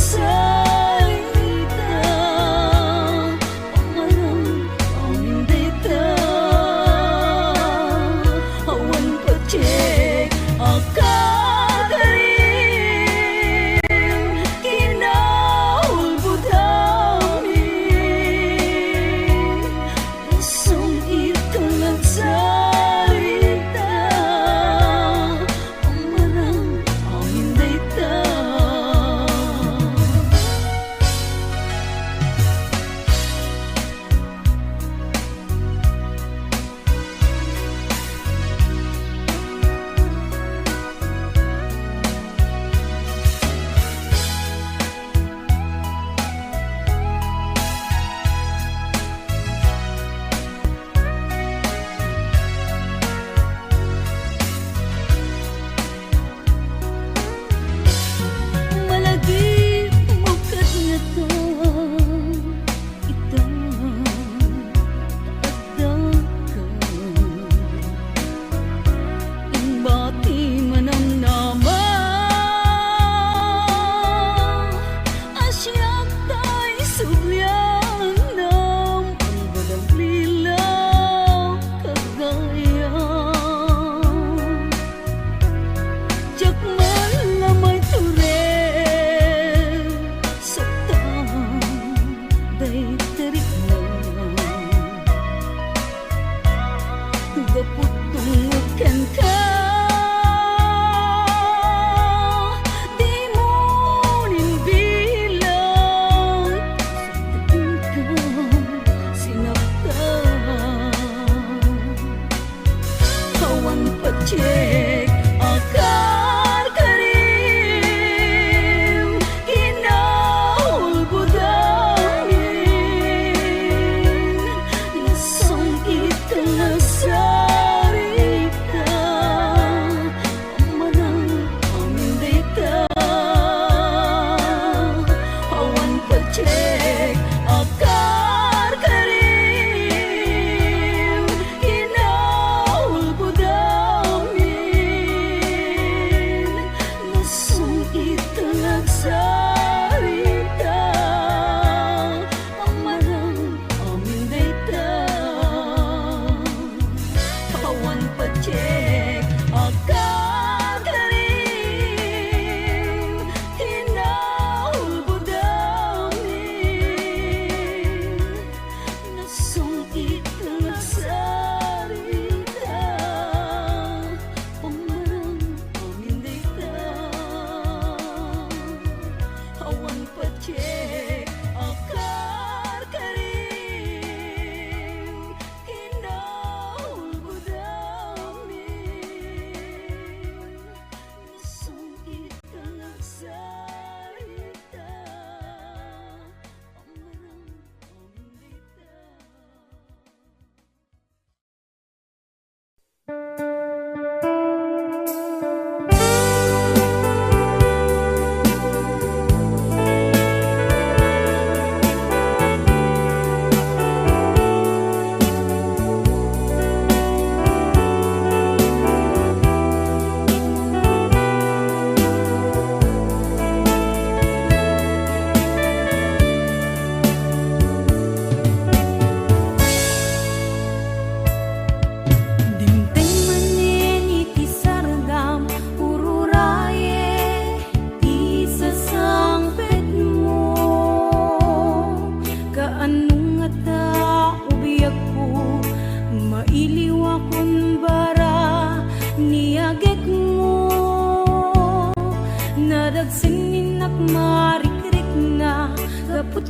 Sa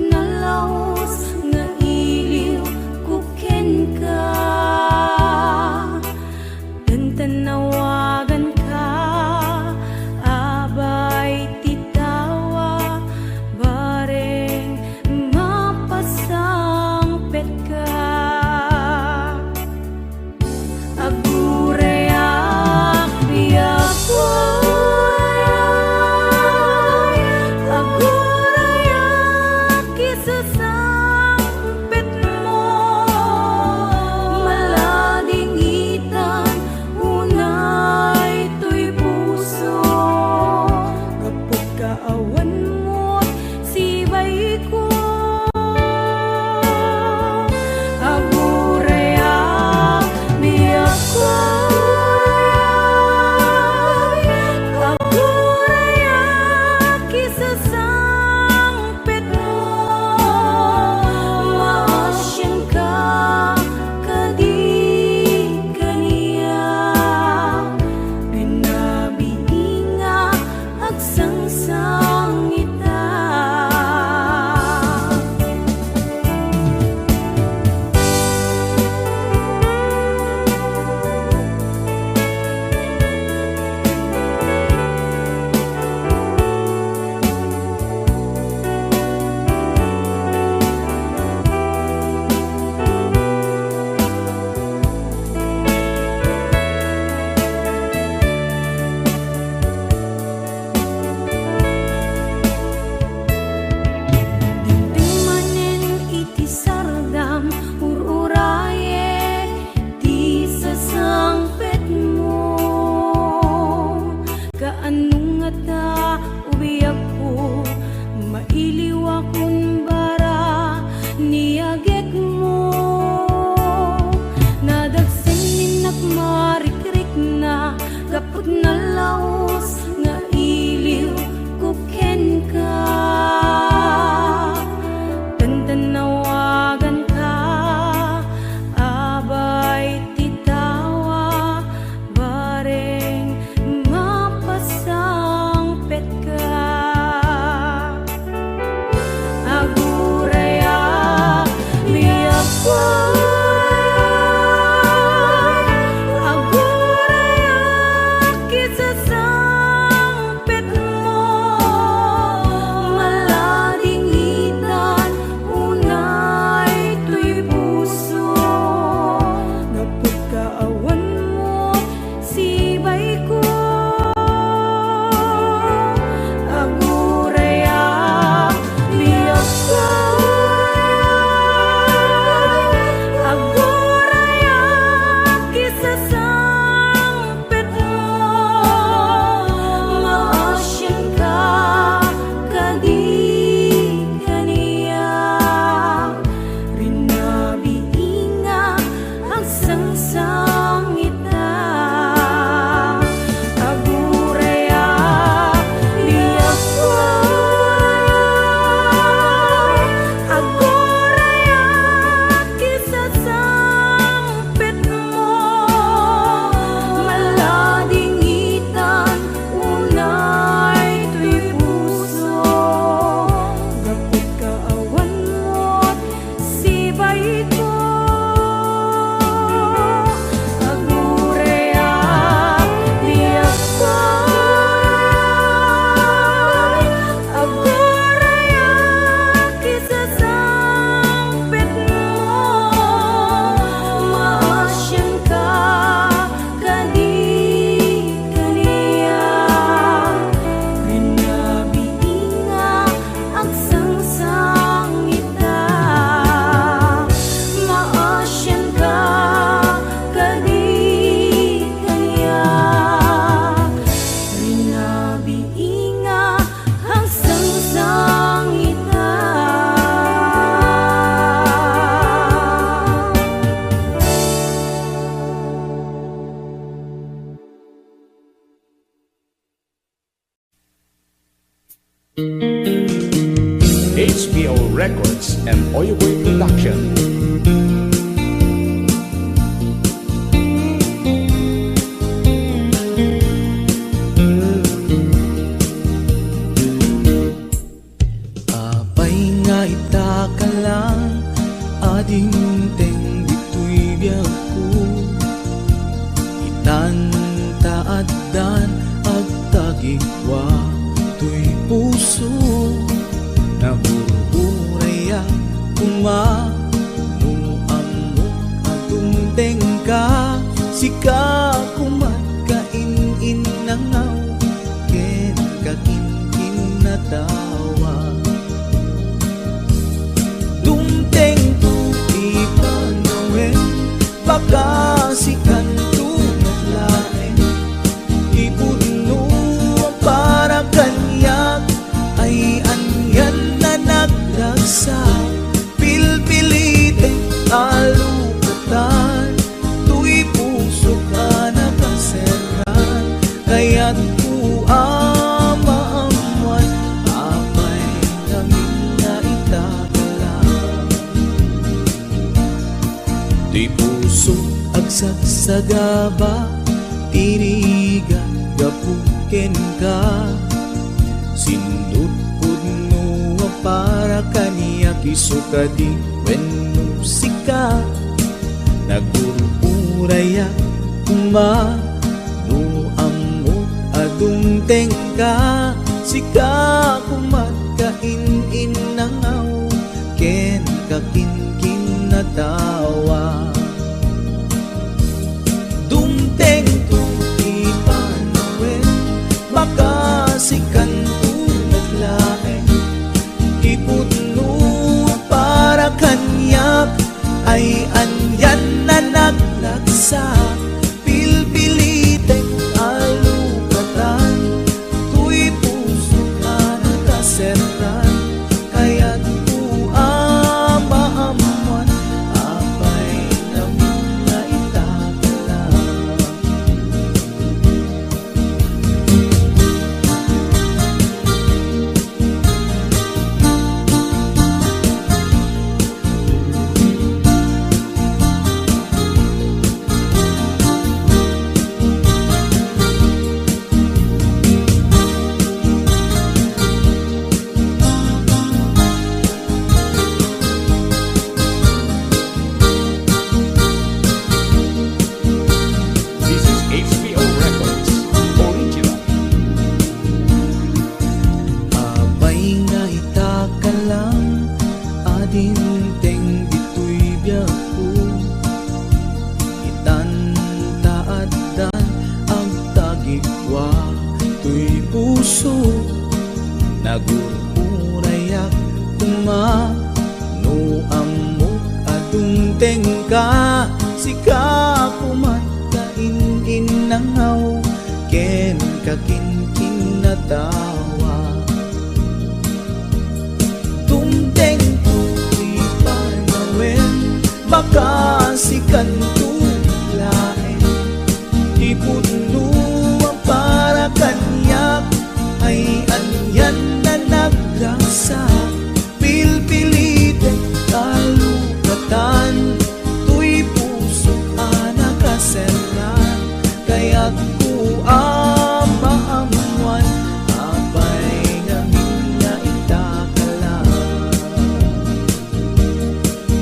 nalaos nga iliw kuken ka, tanawagan ka, abay titawa, bareng mapasangpet ka. Agurayak biyak agurayak isasangpet mo, malading itan unay to'y puso, kapag kaawan mo't sibay ko. Agurayak biyak agurayak isasangpet mo, maasyan ka kadi kaniya, binabiinga agsangsang ita. Manen iti sardam ururaye ti sasangpet mo, kaanong nga ta ubiyak ko, mailiw akong bara niyagek mo, nadagsen ninak marikrik na, kapag nalaos nga iliw kuken ka, tanawagan ka, abay titawa, bareng mapasangpet ka. Agurayak biyak agurayak isasangpet mo, malading itan unay to'y puso, kapag kaawan mo sibay ko. Agurayak biyak agurayak isasangpet mo, maasyan ka kadi kaniya, binabiinga agsangsang ita. Agurayak biyak agurayak isasangpet mo, malading itan unay to'y puso, kapag kaawan mo't sibay ko. Agurayak biyak agurayak isasangpet mo, maasyan ka kadi kaniya, binabiinga agsangsang ita. Maasyan ka kadi kaniya, binabiinga agsangsang ita. HBO Records and Oyoboy Production. Apay nga ita lang ading teng dito'y biyag ko itan taadan ag tagigwa to'y puso na burburaya kuma no amo atong tengka sika kumat kain nangaw ken kakin natawa dumteng tu ipanawen baka sikan tu naglaeng ipudno para kanyak ay anyan na nagdagsa pilpilite alukatan tu'y puso ka nakaseran kaya't ku amaamuan apay namin na itagalang di puso agsagsagaba tiriga gapuken ka sindut pudno para kaniya kisuka di wenno sika nagururaya kuma no amo adung tengka sika kumat kain nangaw ken kakin natawa dumteng tu ipanawen baka sikan tu naglaeng ipudno para kanyak ay anyan na naglagsa pilpilite alukatan tu'y puso ka nakaseran kaya't ku amaamuan apay namin na itagalang This is HBO Records Original. abay nga itakalang adin teng dito'y biyag ko itan taadan ang tagigwa to'y puso nagururayak kuma no amo atong tengka sika kumat kain nangaw ken kakin natawa dumteng tu ipanawen baka sikan tu laeng ipudno para kanyak ay anyan na nagrasa pilpilite kalukatan tu'y puso ka nakaseran kaya't ku amaamuan apay namin na itagalang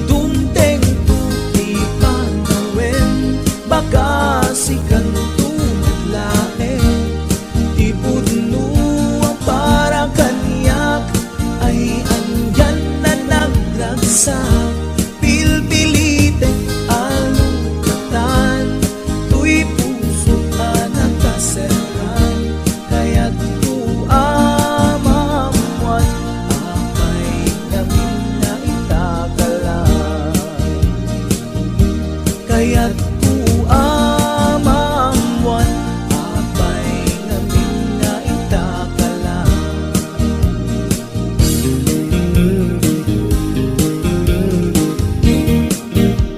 dumteng tu ipanawen baka sikan tu naglaeng ipudno para kanyak ay anyan na nagragsa pilpilite alukatan tu'y puso ka nakaseran kaya't ku amaamuan apay namin na itagalang kaya't ku amaamuan apay namin na itagalang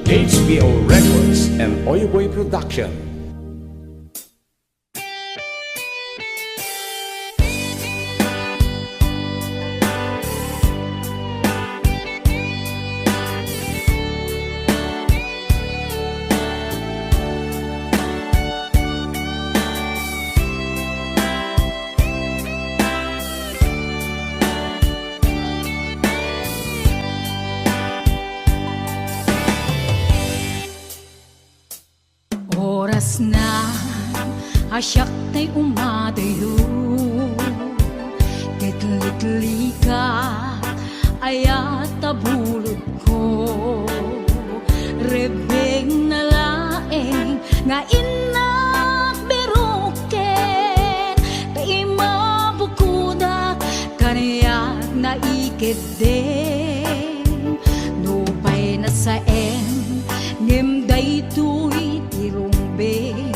HBO Records and Oyoboy Production. Asyak tay umadayo Kitli-tli ka Ayat tabulod ko Rebeng na laeng Nga inak biruken Kay mabukudak Kanayak na ikideng Nupay na saen Ngem daytoy tirumbeng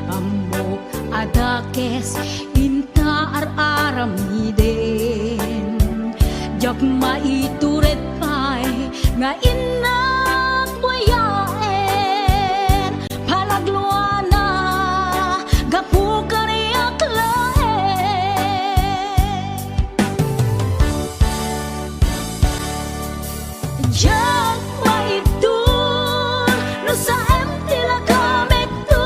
Amok adakes Inta ar-aramiden Jak maituret pay Nga inak buyaen Palagluana Gapu kaniyak laen Jak maitur No sa empty la kamek to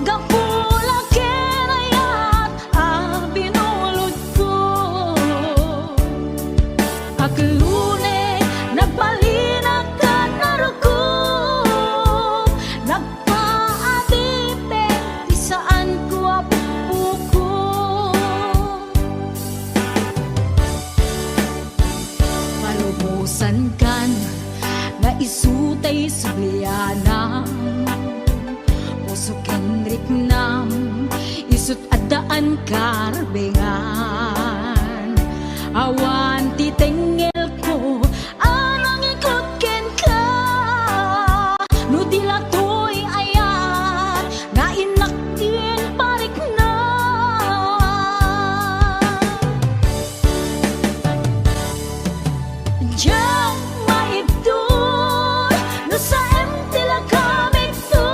Gapula kenayat Binulod ko Aglune nagbalinag ka naruko Nagpaadipe Di saan ko apuko Palubusan kan na isutay sublianam Puso kenrik nam isut adaan karbengan Awan titengel ko anang ikot ken ka No dilatoy ayat na inakin parik na Diyan maibdur no sa empty la kamig to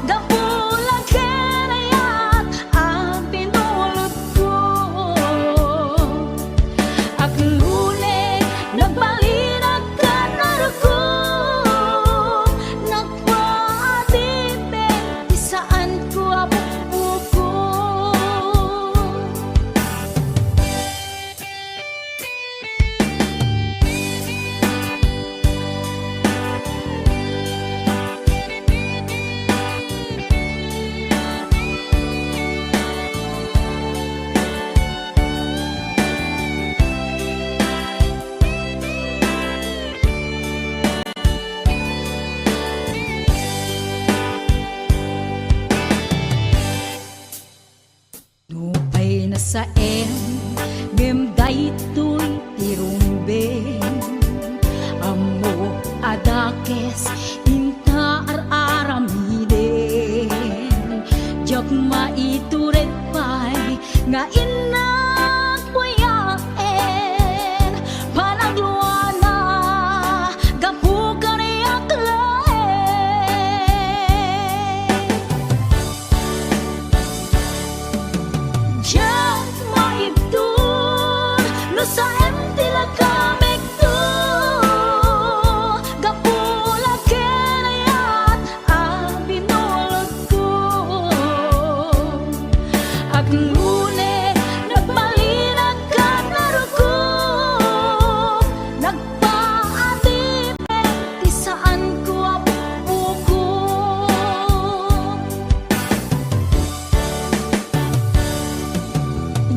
Gapula kenayat ang pinulot ko Aglune nagbalinag ka naruko Nagpaadipe di saan ko apupuko Nupay na saen Ngem daytoy tirumbeng Amo adakes Inta ar-aramiden Jak maituret pay Nga inak buyaen Panagluana Gapu kaniyak laen Jak maibdur no sa empty la kamig to Gapula kenayat binulod ko Aglune nagbalinag ka naruko Nagpaadipe di saan ko apupuko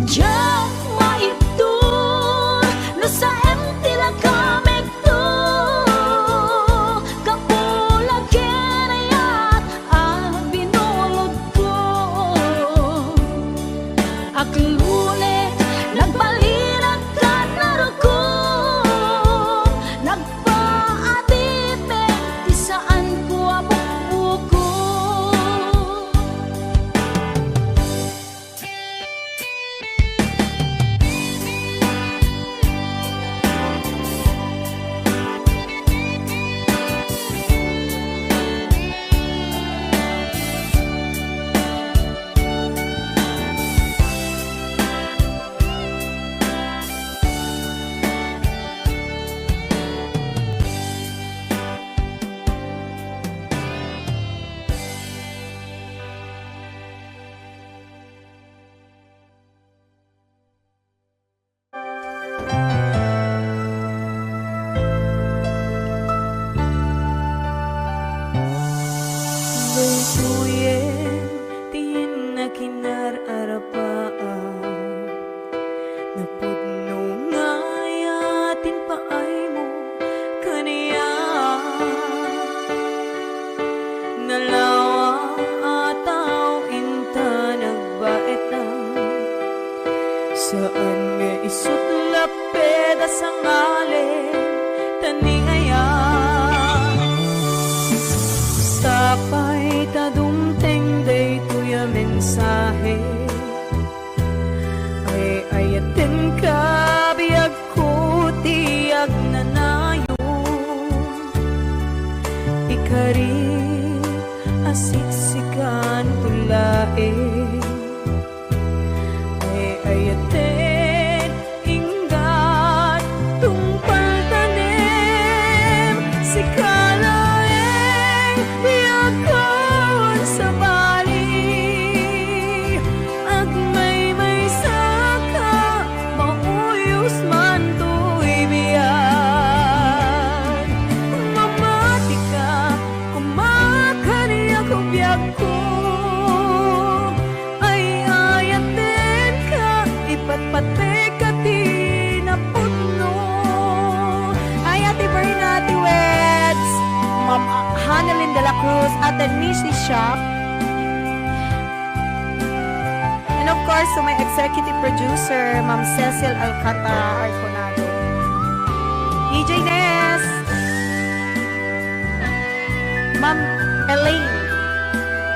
Jak maibdur Pudno ngayatin paay mo kaniya nalawa ataw inta nagbait na saan nga isutlap peda sa ngalin taningaya sapay tadumteng day tuya mensahe ay ayatin ka biyag ko tiyag nanayon ikari asiksikan tulae ay ayatin inggat tungpal tanim si kalaeng biyakon sa bali agmay saka mauyos man to'y biyan mamati ka kumakaniya ko biyag ko ay ayatin ka ipatpate ka tinaputno ay Ate Berna, Ate Weds, Ma'am Hanalyn de la Cruz at the Nishi Shop. And of course, to my executive producer, Ma'am Cecil Alcata Arconado. DJ Ness, Ma'am Elaine,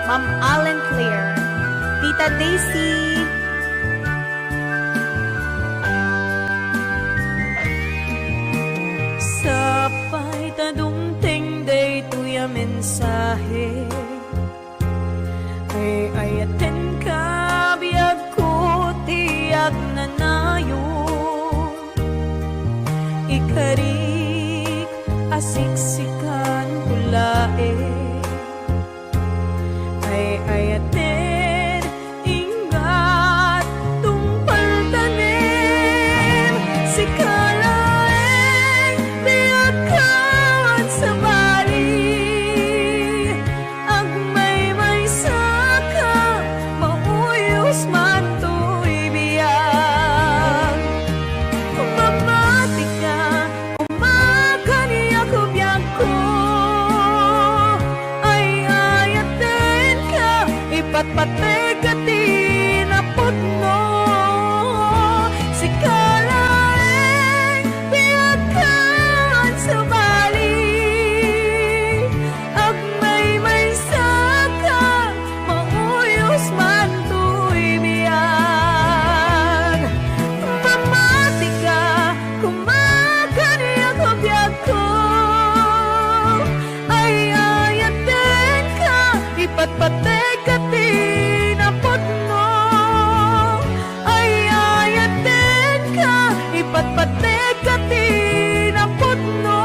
Ma'am Allen Claire, Tita Daisy, sapay tadumteng day tuya mensahe ay ayaten ka biyag ko tiyag nanayon ikarik asiksikan tulae ay ayaten ingat tungpal tanim si kalaeng biyagkan sa bali agmay saka mauyos man to'y biyag mamati ka kumakaniya ko biyag ko ay ayaten ka ipatpate ka tinaputno si kalaeng biyagkan sa bali agmay saka mauyos man to'y biyag mamati ka kumakaniya ko biyag ko ay ayaten ka ipatpate ka tinaputno ay ayaten ka ipatpate ka tinaputno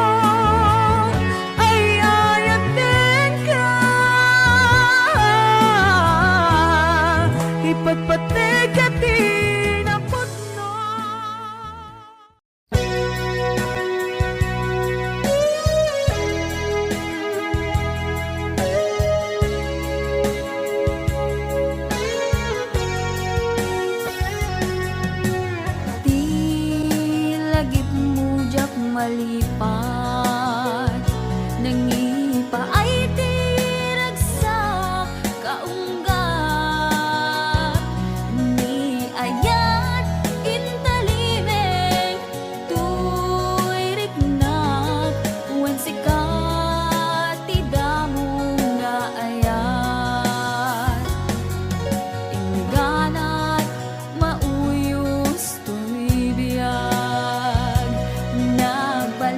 ay ayaten ka ipatpate ka tinaputno. Di lagip mo jak malipat nangipa ay tiragsak kaunggat ni ayat intalimeng tuirik na wen sikat tidamo nga ayat ingganat mauyos to'y biyag nagbalik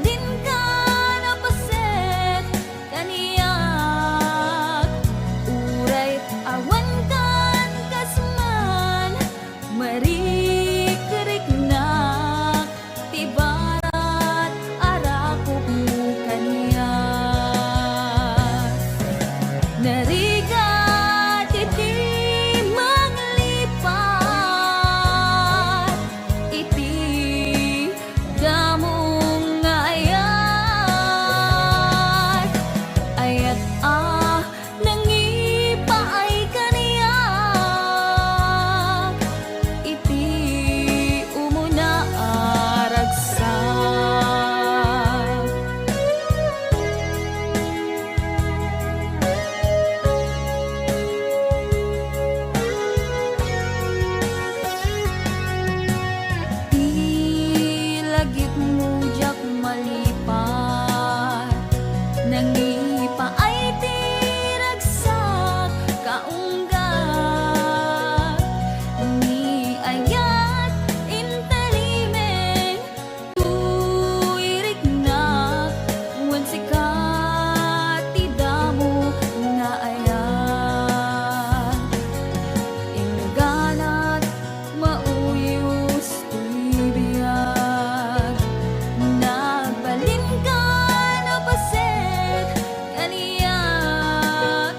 dagit mo jak malipat. Nangipa ay tiragsak kaunggat. Ni ayat intalimen tuirik na wan sikat tidamo nga ayat. Ingganat mauyos tuibiyag. Nagbalin ka na paset kaniyak.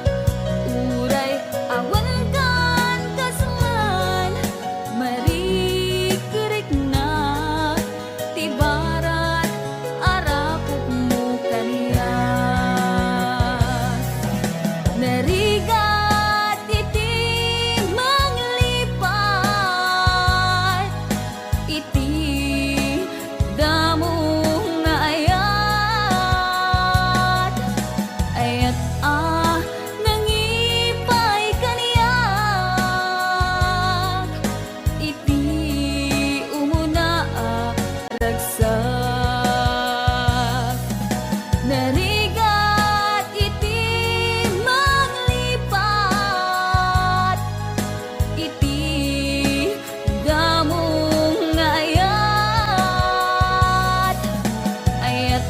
Uray awan kan kasman marikirik na tibarat arapok mo kaniyak. Narigat iti manglipat iti damo nga ayat. Ayat nangipay kaniyak iti umuna ragsak. Narigat iti manglipat iti damong nga ayat. Ayat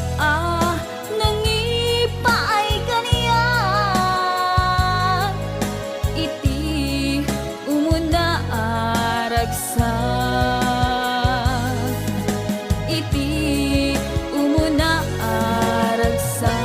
nangipaay kaniyak iti umuna ragsak. Iti umuna ragsak.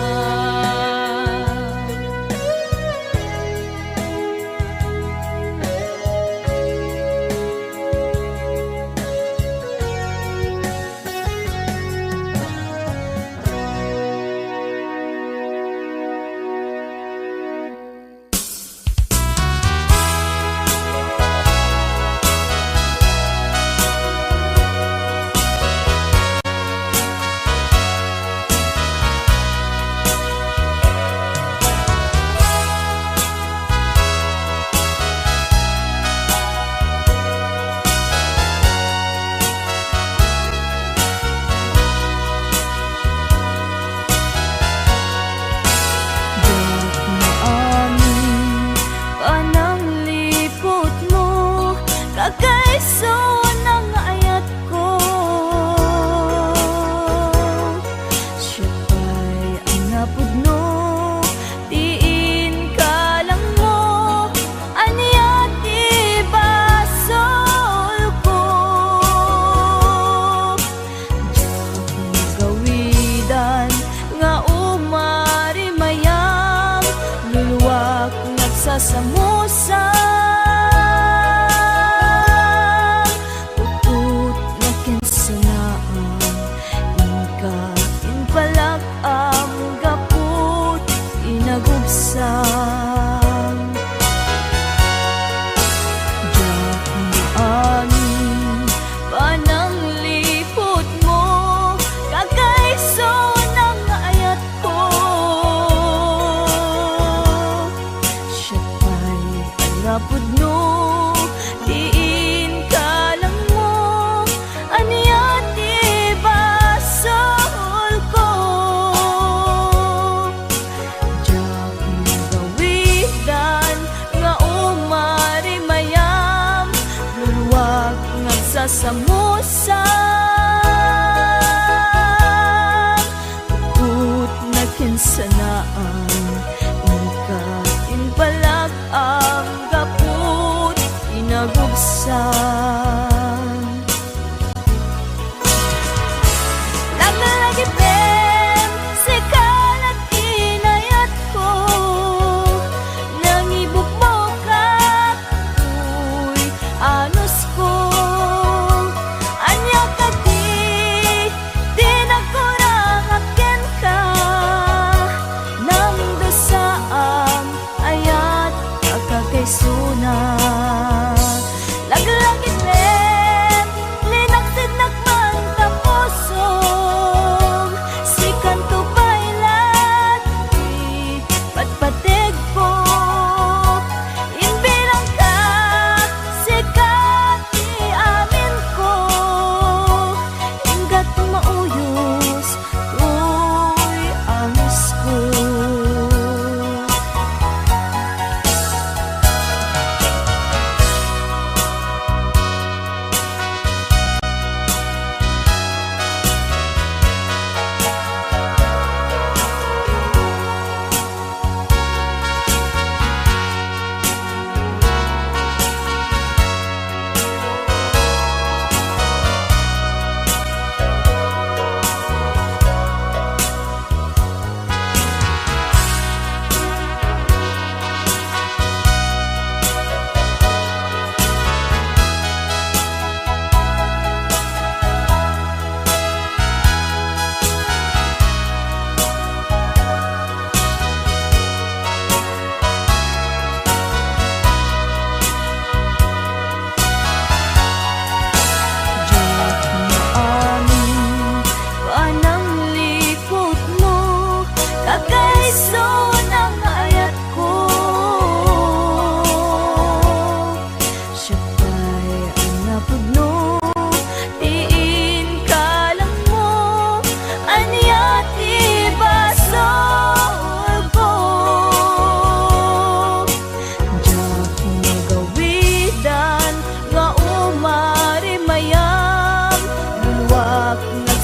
Pananglipot mo kakaiso ng ayat ko. Siya pa'y ang napudno tiin ka lang mo anyat ibasol ko. Diyak magawidan nga umarimayang luluwak nagsasamusang utut na kinsanaan. Inka inpalak ang gaput inagubsang. Diyak maamin pananglipot mo kakaiso ng ayat ko. Siya pa'y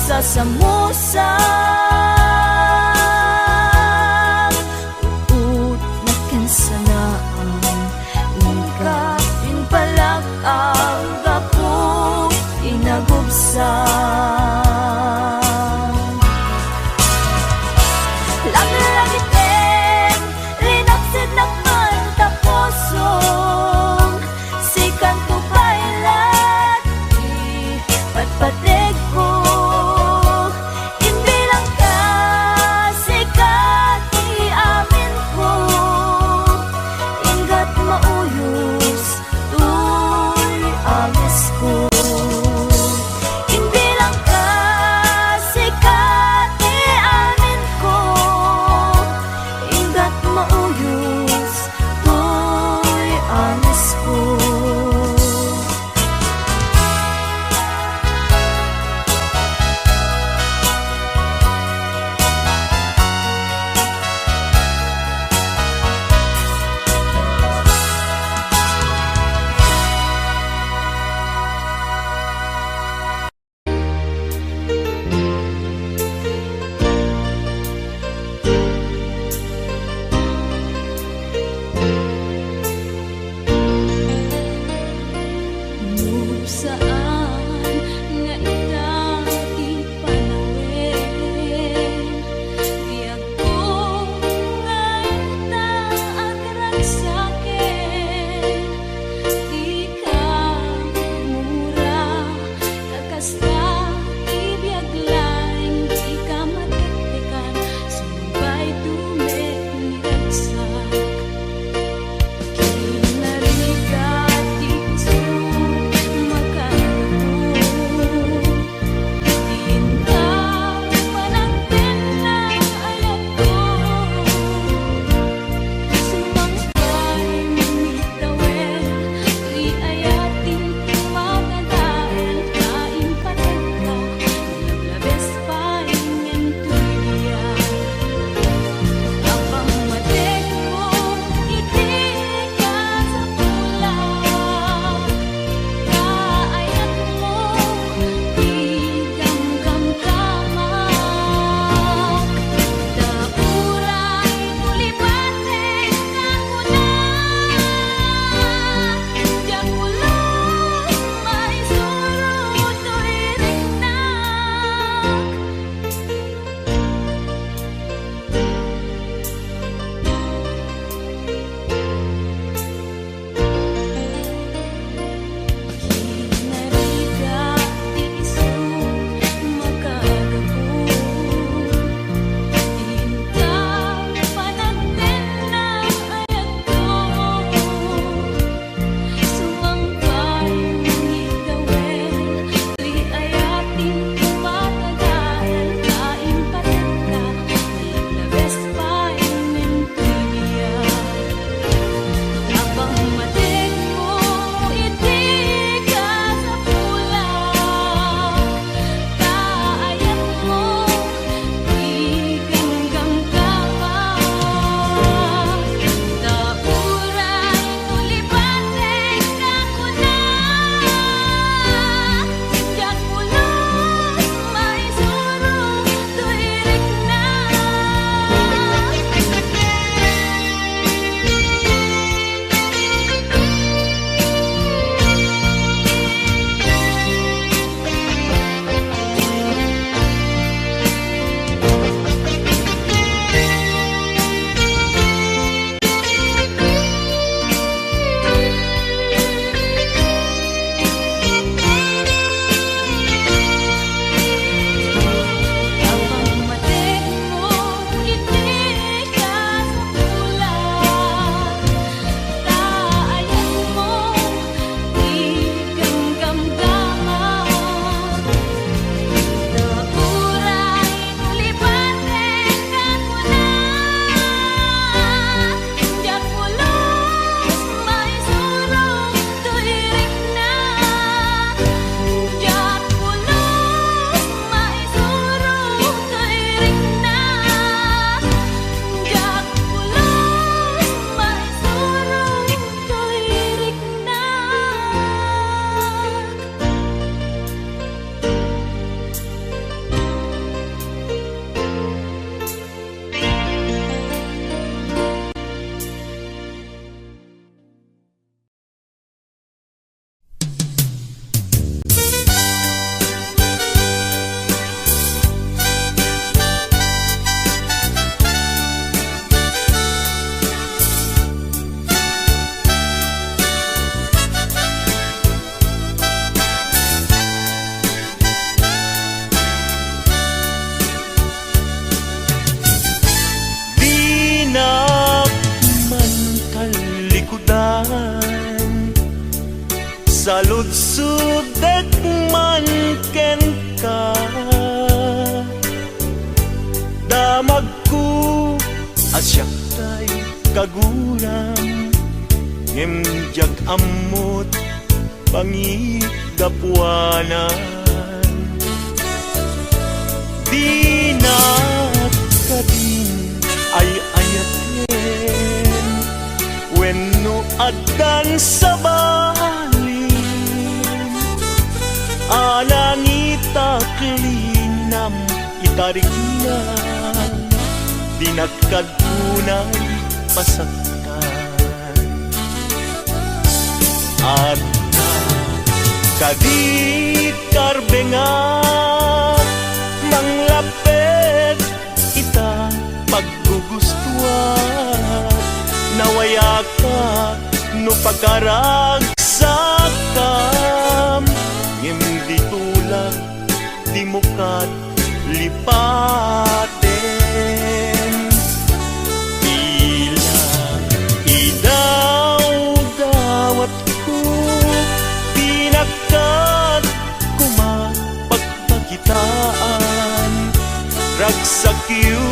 magsasamusang ut na kansanaan ika inpalak ang gapu inagubsang langit-langitin rinaksid nakman tapusong sikan to pailat patpatig ko imbilang saludsudek man ken ka. Damag ko asyak tay kaguram, ngimjag amot pangigapuanan. Di na kadin ay ayaten, wenno adan sa balin, anangita klinam itariknan, di nagkadunay pasaktan. At kadit karbengan, manglapet ita paggugustuhan, nawaya ka no pagkaragsakam, hindi tulak di mukat lipaten. Tila idaw-dawat ko, pinakat kumapagpakitaan, ragsakyu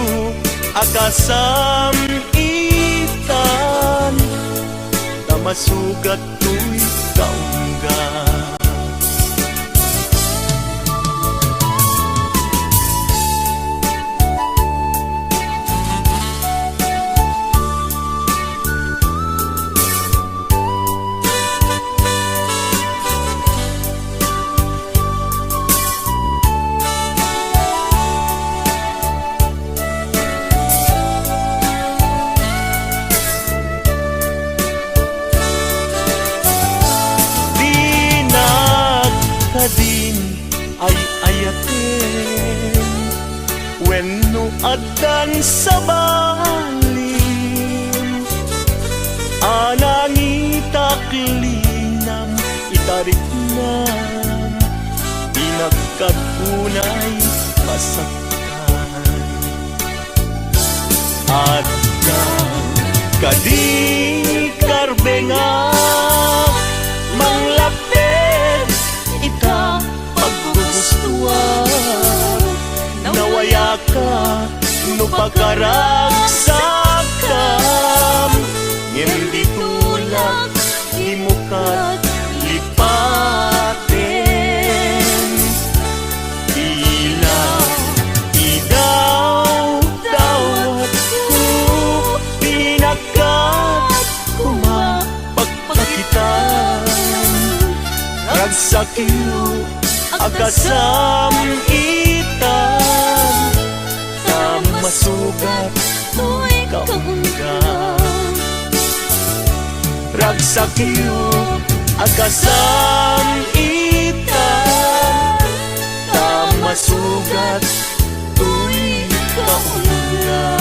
akasam itan, tamasugat to'y kaungga. Din ay ayaten, wenno adan sa balin, anangita klinam itariknan, pinagkapunay pasaktan. At kadi karbengan, manglapit ita paggugustuhan, nawaya ka no pagkaragsakam, hindi tulak di mukat lipaten. Tila idaw-dawat ko, pinakat kumapagpakitan, ragsakyu akasam itan, tamasugat to'y kaungga. Ragsakyu akasam itan, tamasugat to'y kaungga.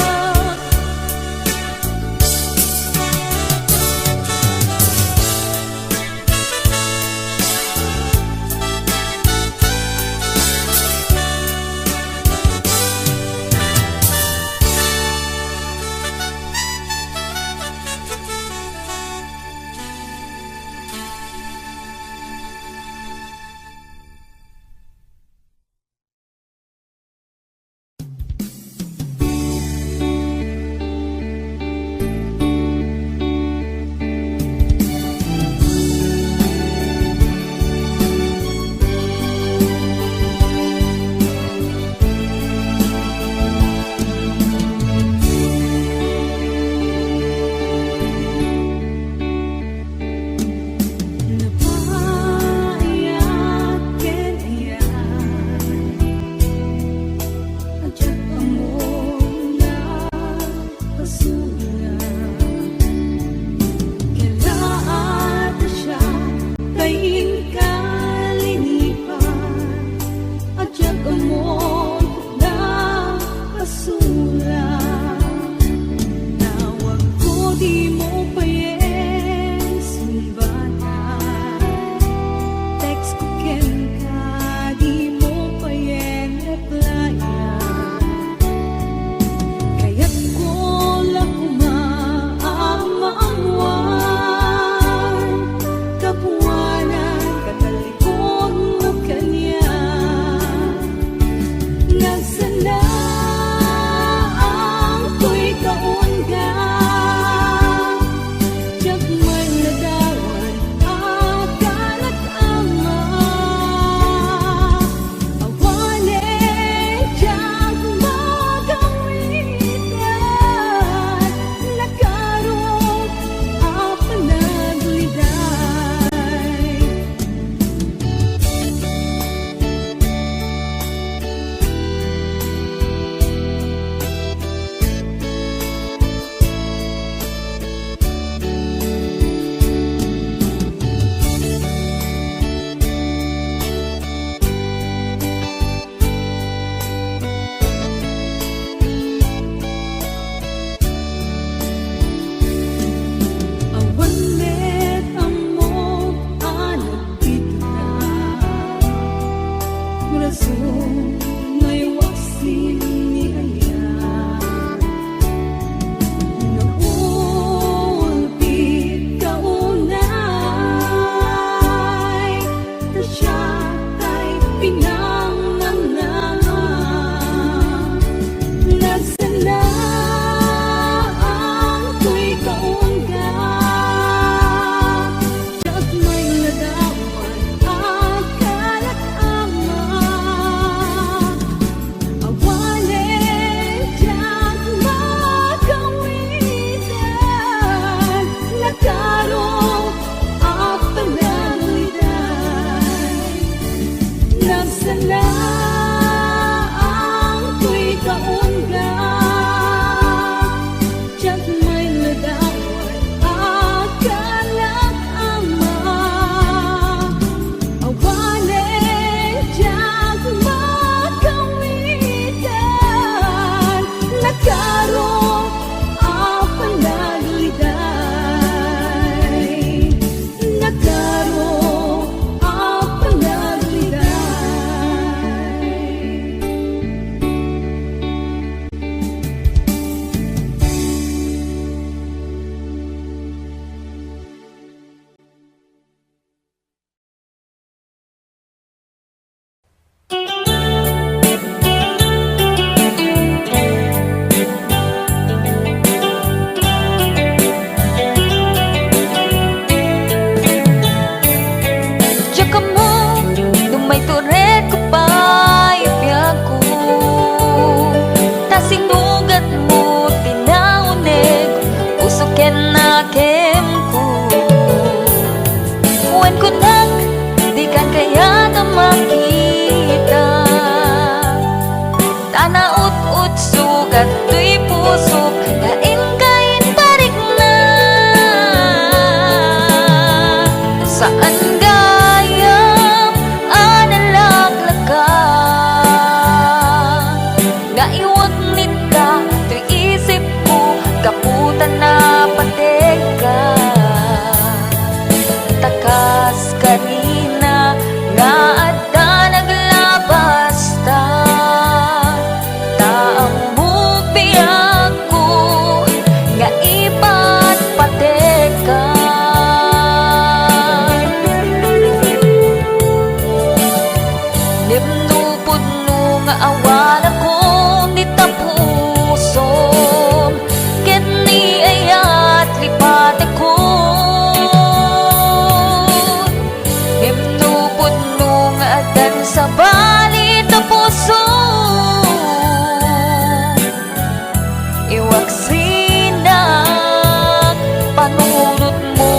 kato'y puso kain-kain parik na. Saan gayam analaglag ka, nga iwag nit ka to'y isip ko kaputan na pateg ka. Takas kanina nga adda naglabas ta, taang bubiyag ko nga ipat pateg ka. Nimnupod no nga awan ako di tapuso, ket ni ayat lipat ako. Nimnupod no nga adan sa balit na puso, iwag sinak panunot mo.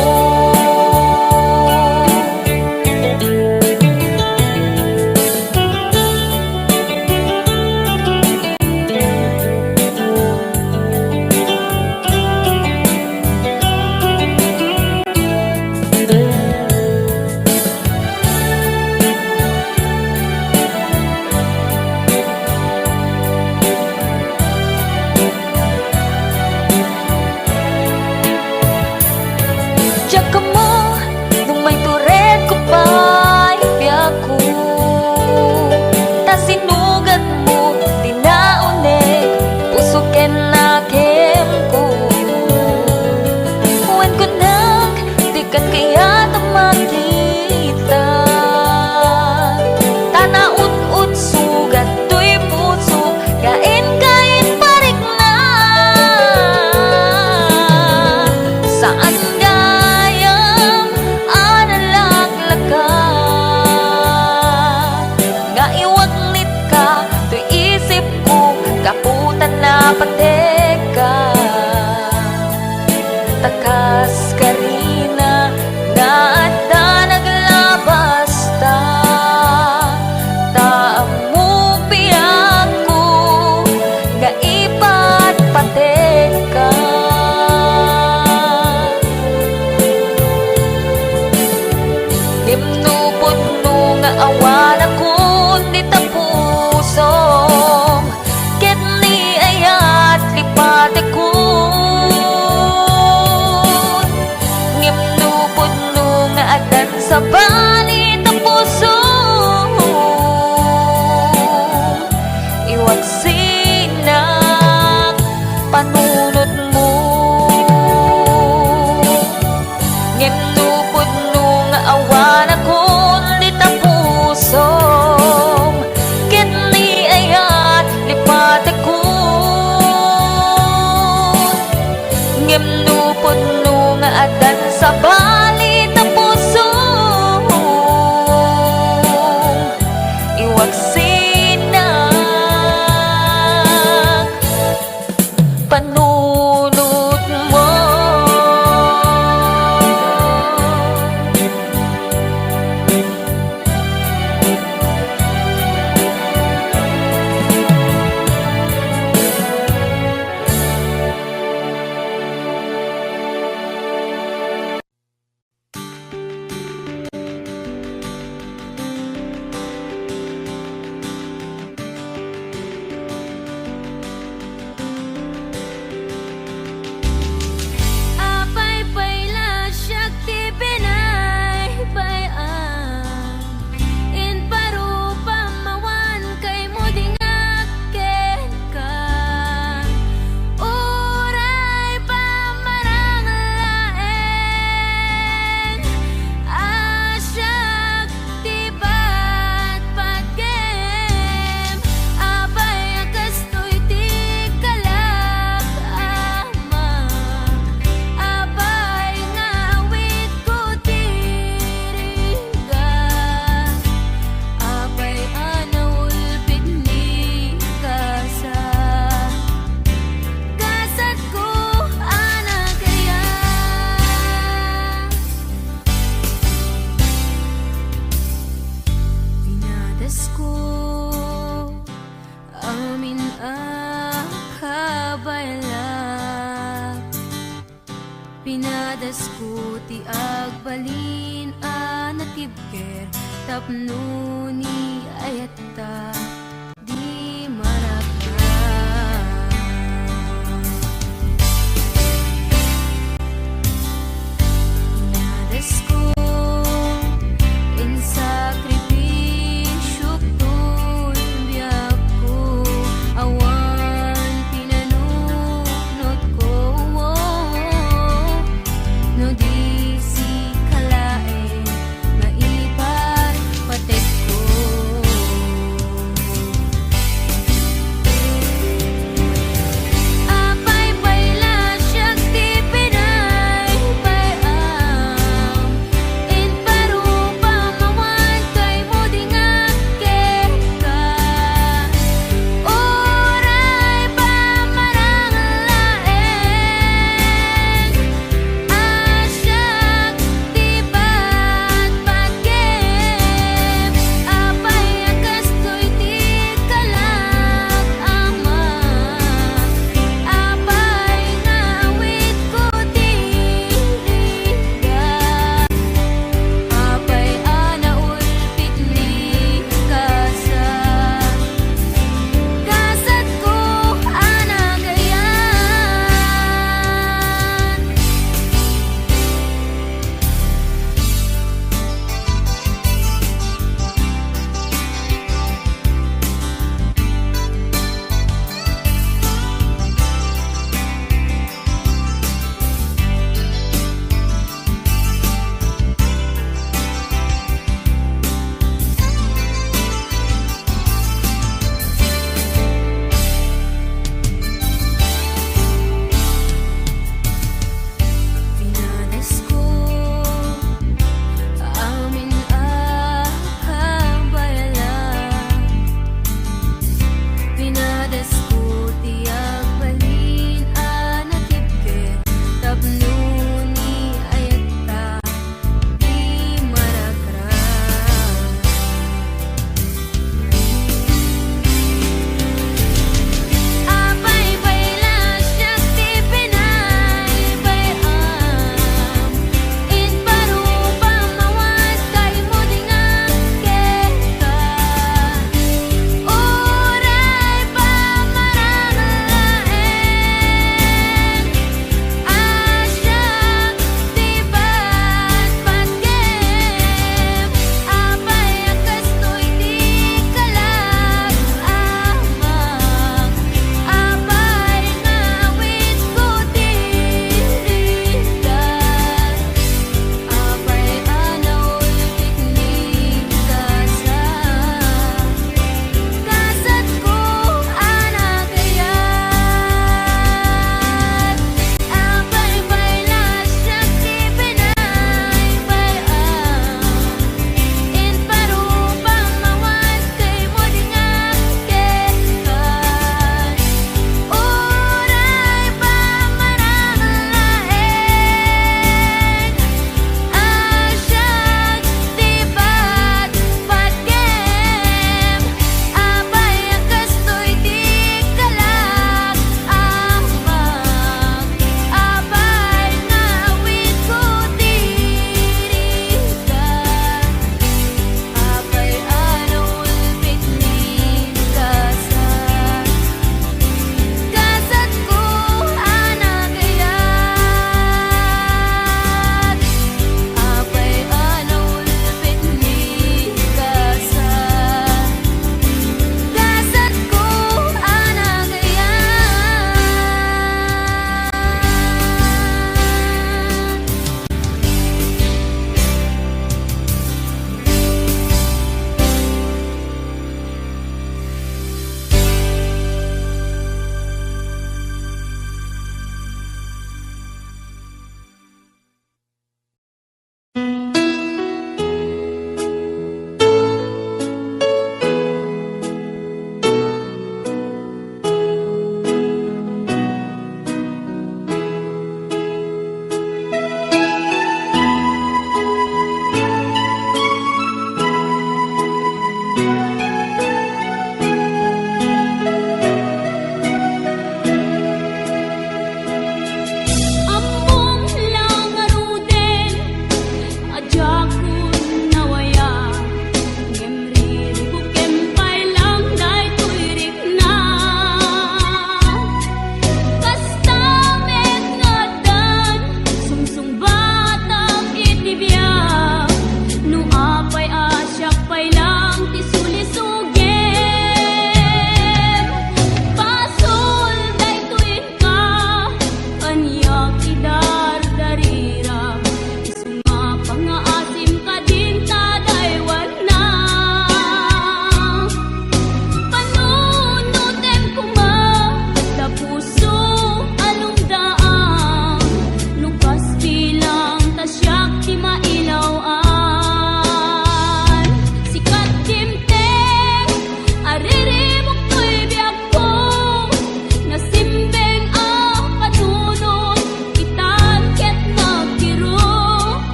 baylak pinadas ko ti agbalin a natibker tapno ni ayatta di maraka pinadas ko in sakripisyo to'y biyak ko awan pinanunod ko no di si kalae maipat patek ko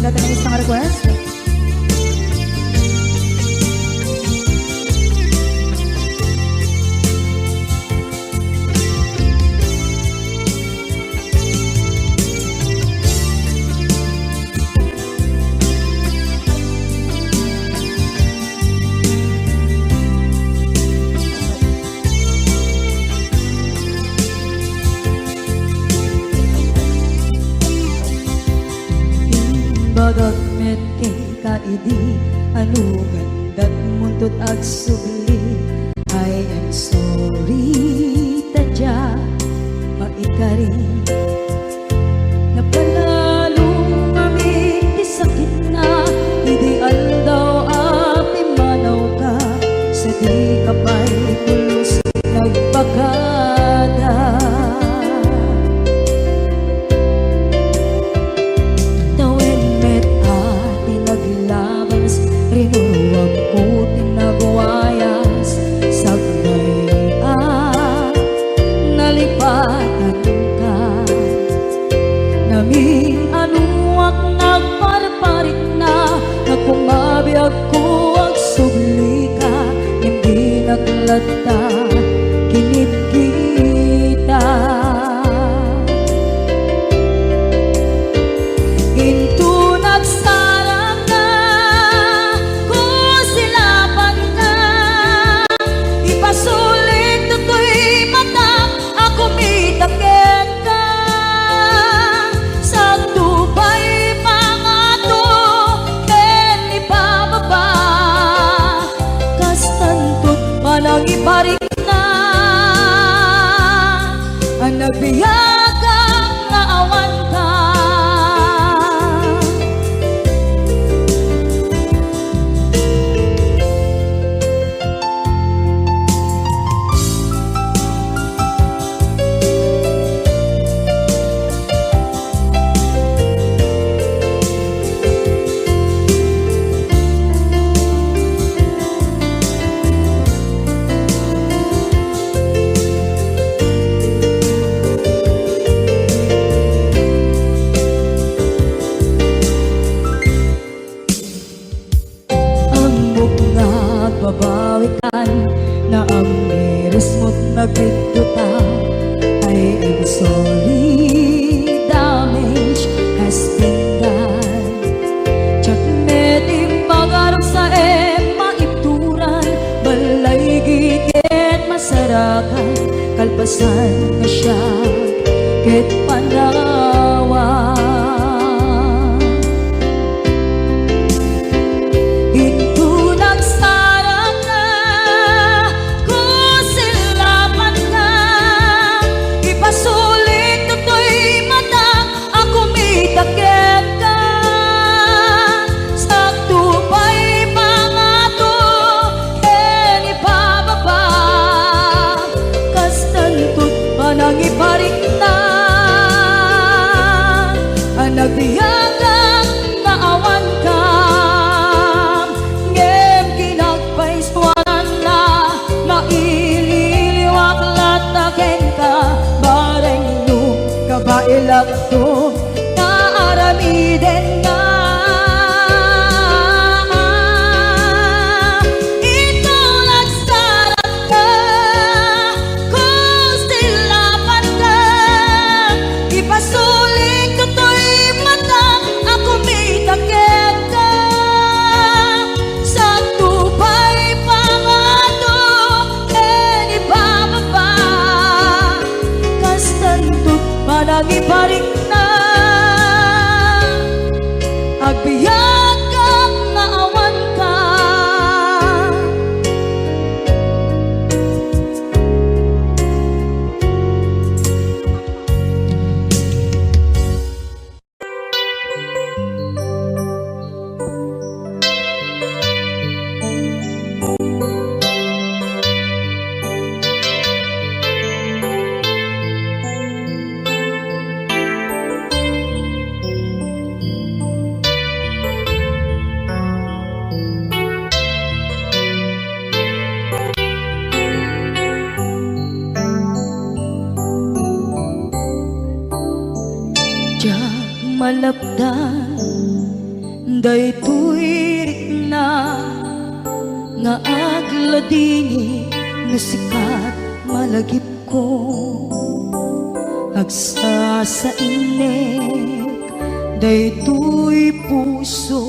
natin ang isang request. Bagat met kay kaidi anu gandat muntut ag subli I am sorry tadya maikari napanalo kami di sakit na ideal daw api manaw ka sa di kapay pulos nagpagada. Rinuwag ko tinagwayas sagnay nalipatan ka naming anuak nagparparit na nagkumabiyag ko ag subli ka hindi naglata kinit kita into nagsarang na kusilapan ka ipasulit tutoy mata ako mitakit ka sa tubay pangato ken ipababa kastantot manang iparik na ang nagbiyagang naawan ka. Babawikan na ang miris mo't nagpituta I am sorry damage has been done Chakmet impagarap sa maipturan balay gigit masarakan kalpasan na siya ket panawa nang iparik na ang nagbiyagang naawan ka ngem kinagpaiswanan na naililiwak lataken ka bareng no kabailak to naaramiden na nang iparik na agbiyagang naawan ka malapdan daytoy rikna nga agladingi nga sikat malagip ko agsa sa inek daytoy puso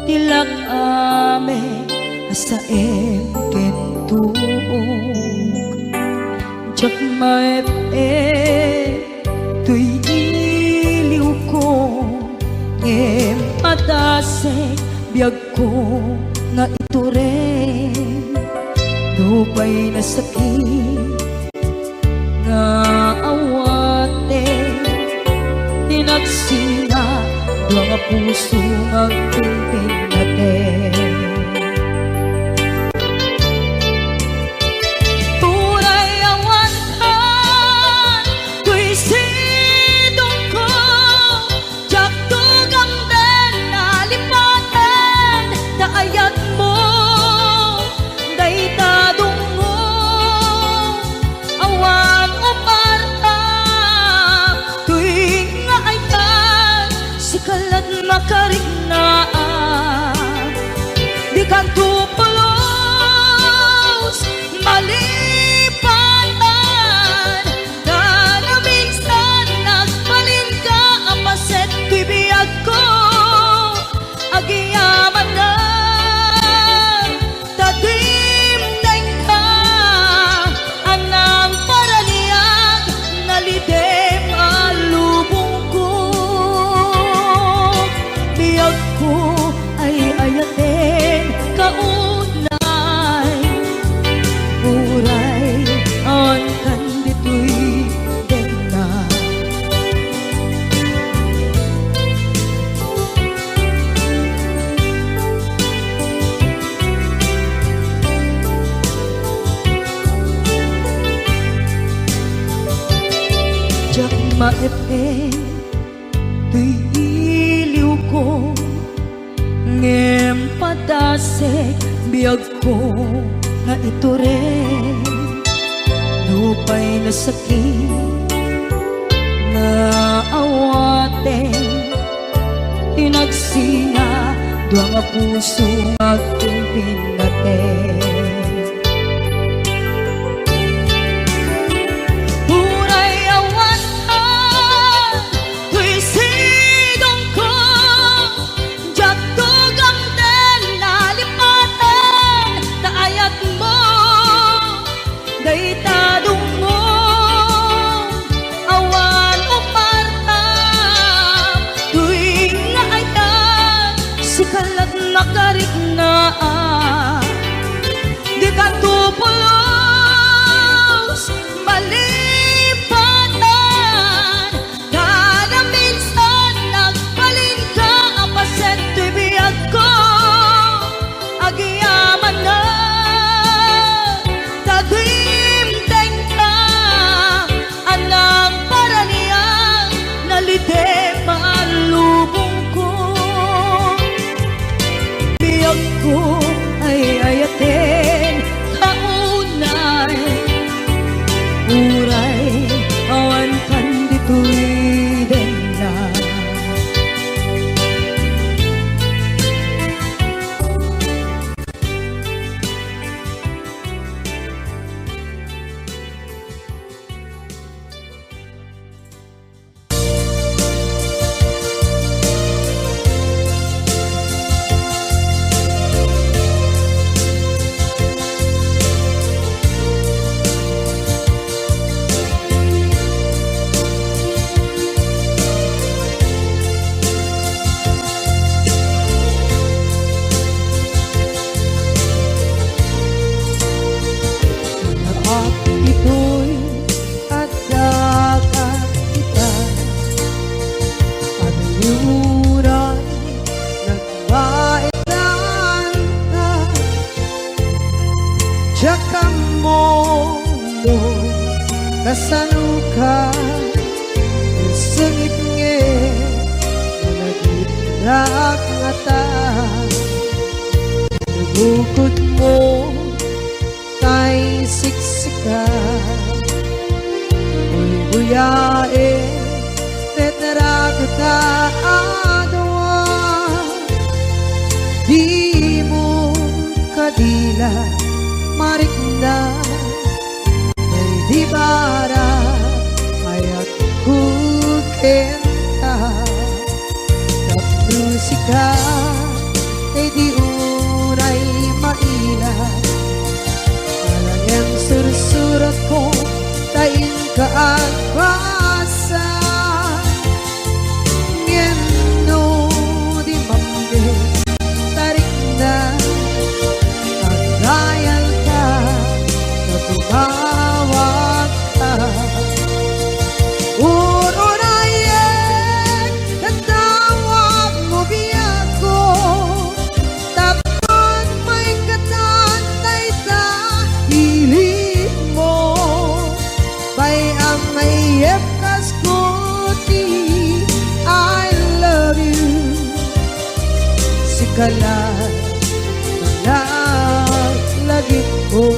tilak ame asaem kentuog jak maep tuy iliw ko ngem padasek biyag ko nga ito rin dupay na sakit nga awate tinagsinga mga puso magpilpil natin Turay awan ka tuy sidong ko jak tugang den nalipatan naayat mo daytadong mo awan umarta tuy nga ayan sikalat makariknaan di kan tupulos malipatan na minsan nagbalin ka apaset tuy biyag ko agiyaman na tadimdeng ka anang paraniag nalidem alubong ko biyag ko ay ayatin kaunay uray ang kandito'y dena jak maepe tuy iliw ko ngem padasek biyag ko nga ito rin lupay na sakit na awate tinagsinga duwa nga puso magpilpil natin Turay awan ka tuy sidong ko jak tugang den nalipatan naayat mo daytadong mo awan umarta tuy nga ayan sikalat makariknaan di kan tupulos malipatan kada minsan nagbalin ka apaset tuy biyag ko agiyaman na tadimdeng ka anang paraniang nalidem alubong ko biyag ko ay ayatin kaunay uray awan kandito'y dena at ito'y agkakakita at liuran nagmaitan ka tsaka mo kasaluka sungit nge nagitrak nga ta bukod mo kay siksika Uy buyae tetra kita adawan marikna may di bara ayat kukenta tap musika ay di unay maila alang yang sursurat ko tain kaagpasa ngeno di mamde tarik na pagdayal ka matumawag ka urunayen natawag mo biyako tapon may katantay sa hiling mo bay ang may epkas kuti I love you sikalan lagi ko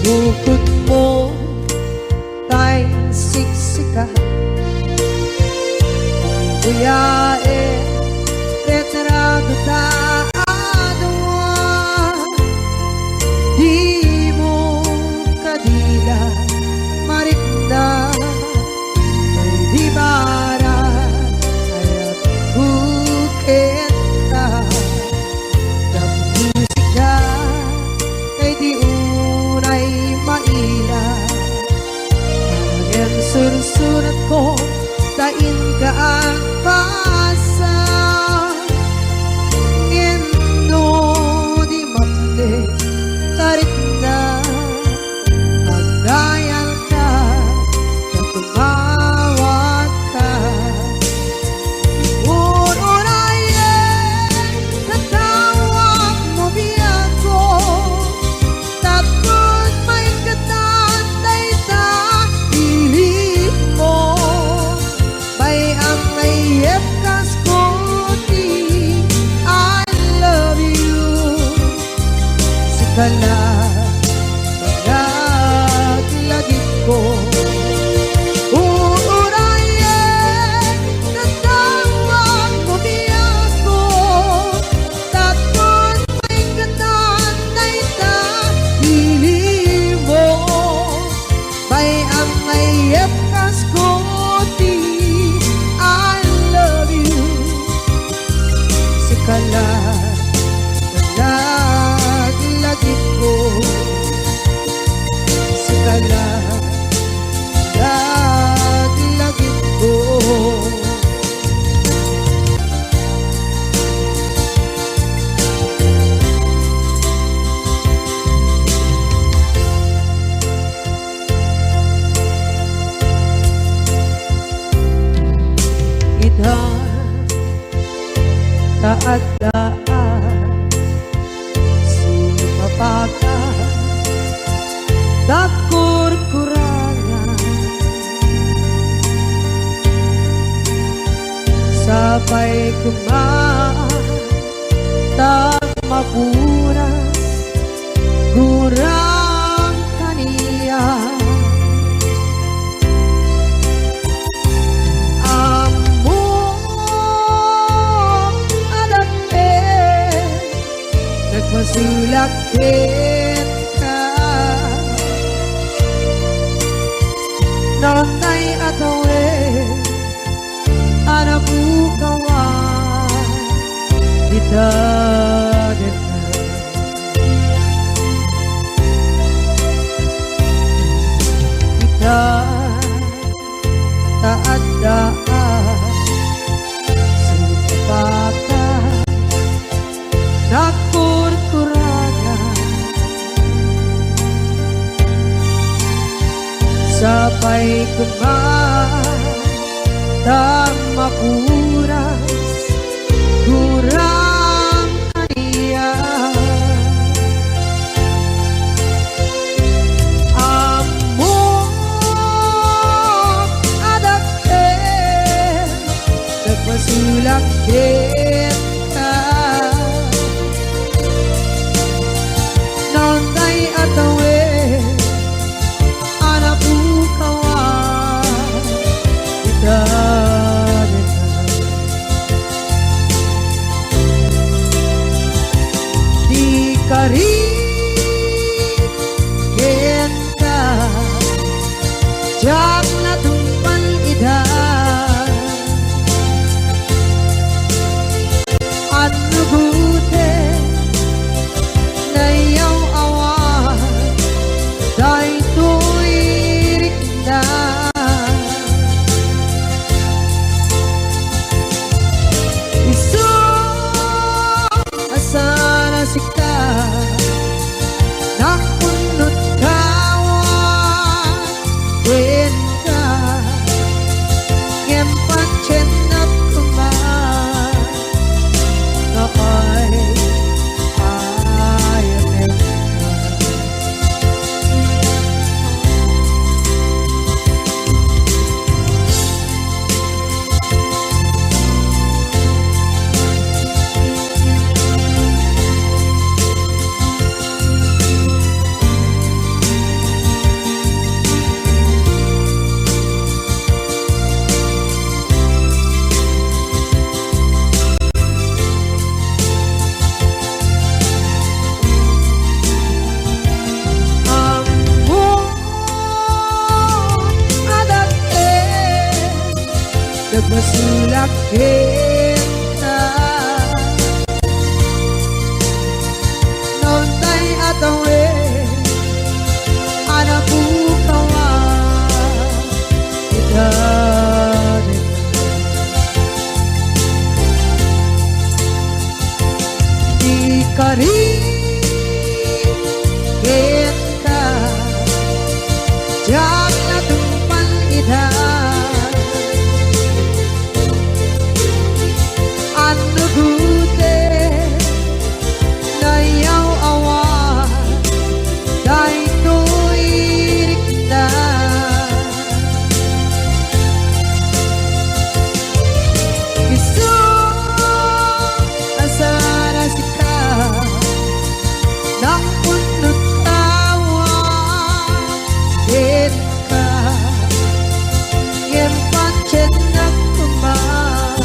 bukod mo tay siksika buyae retrado taadwa di mo kadila marikna may di bara ayat bukit ka ng musika ay di unay maila ang sursurat ko tain ka ang pasa ngendo di mamde tarik na pagdayal ka at tumawag ka urunayen natawag mo biyako tapos may katantay sa hiling mo bay ang may epkas kuti I love you sikala lagi ko uurayan natawag mo biyako tapos may katantay sa hiling mo bay ang may epkas kuti I love you sikala lagi ko sikala lagi ko idhan taadaan sumapaka dakur-kurangan sabay kumaan tak mapuras kurang kaniya masulakit ka nanay atawe anabukawan kita kita taadaan supakan nakur-kurangan sabay kumaan tak mapuras kurang kaniya amo adake nagmasulakit ka nonday at ka rin ka jak na tumpan idan ano buti na iyong awan dahil tuwirik na iso asana sika nakunot kawan wen ka ngempat cenap kuman na ay ayatin nagmasulak kita noon tay atawe anak bukawan kita di karin kita jak na tumpan idan ano buti na iyong awan dahil tuwirik na gusto asana sika nakunot kawan din ka ngempat cenap kuman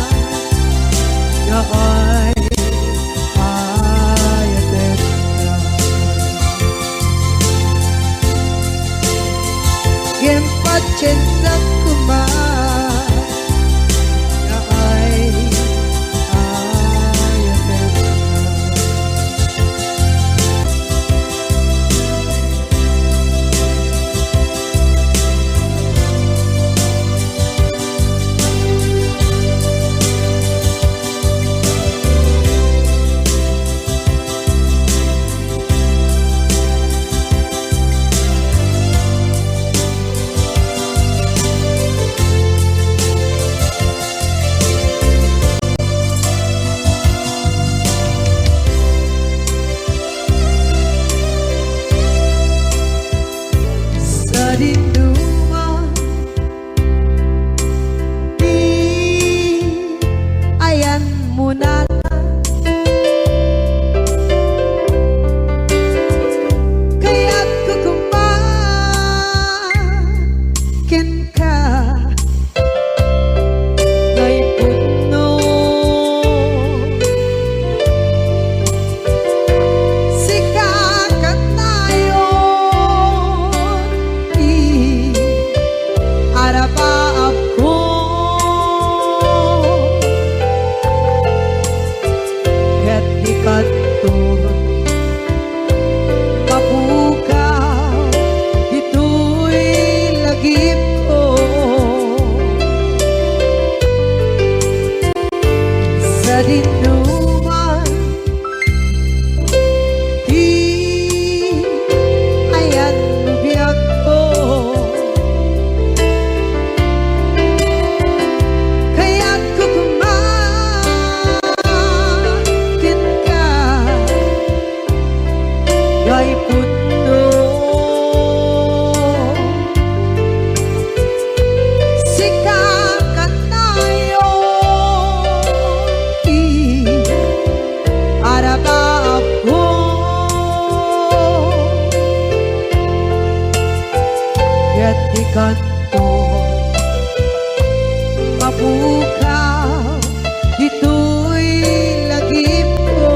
na ay ayatin ka ngempat cenap kuman na ay ayatin ka sa dinduman di ayan mo na kaya't kukumpakin ka kay puno sikakat tayo arapa ako ket dikadto mapukaw dito'y lagip ko sa dinuman di ayan biyak ko kaya't kukumakin ka kay puno sikakat tayo arapa ako ket dikadto mapukaw dito'y lagip ko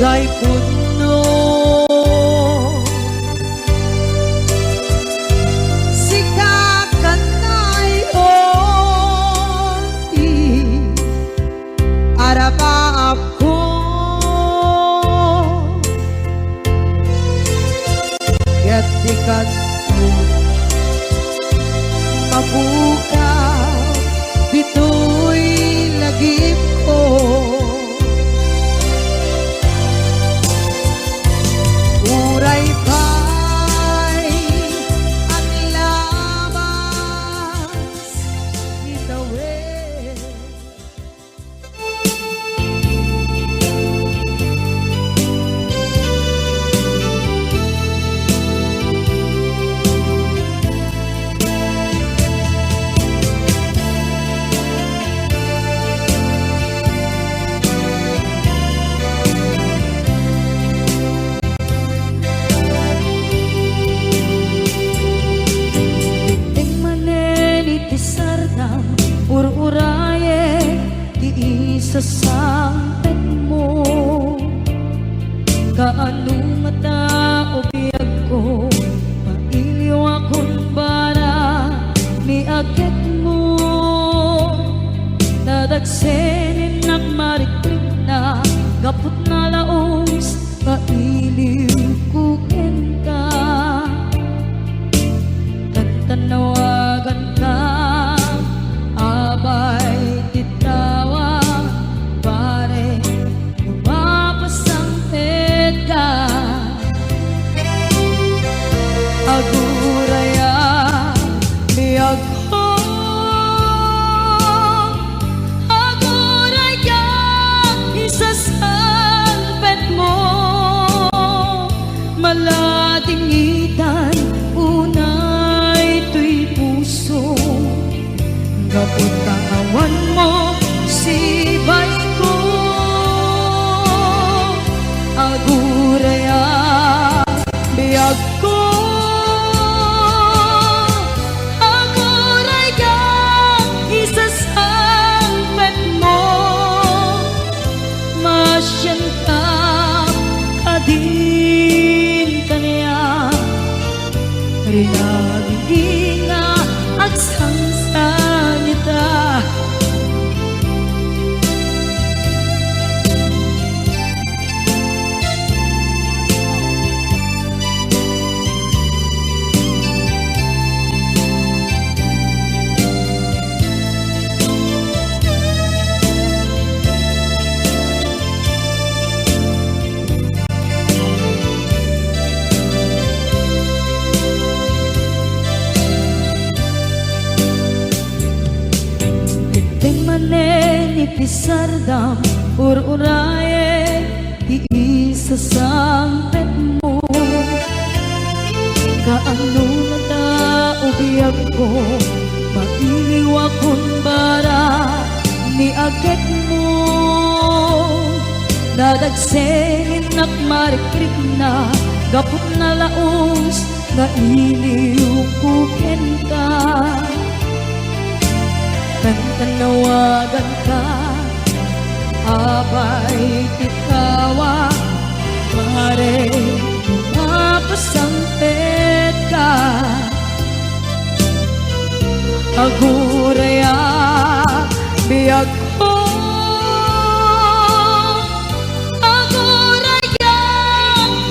kay puno. Sikakanay onti arapa ako gatikat mo mabukaw dito'y lagip ko. Uray pa'y ang labas itawid. Ururaye di isa sampet mo kaano mata o biyag ko mailiw akong bara ni akit mo nadagsenin ng marikrik na gapot na laos mailiw kukin ka tanawagan ka abay titawa pare lumapasang pedga aguraya biyag ko aguraya isasalpet mo malatingitan unay tuy puso kapag kawan mo sibay ko aguraya biyag ko aguraya isasampet mo masyan ka kadin kaniya rinaging nga at sangsangita. Pisardam ururaye di isa sampet mo kaano mata ubiyag ko mailiw akong bara ni agit mo nadagsenin nak marikrik na gapot na laos na iliw kukin ka tanawagan ka abay titawa pare mapasampet ka aguraya biyag ko aguraya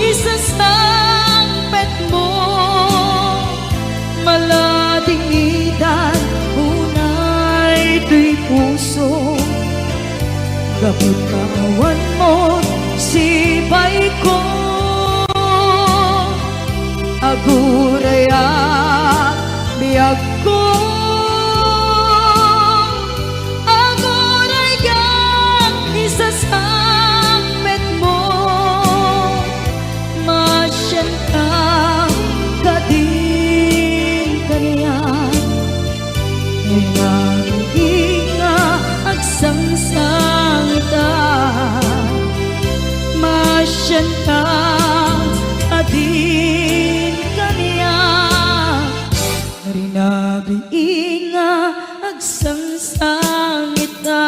isasampet mo maladingitan tuy puso kapag kawan mo sibay ko aguraya biyag ko aguraya isasampet mo masyan ka kadin kaniyan sangsangita masyan ka adin kaniya rinaging agsangsangita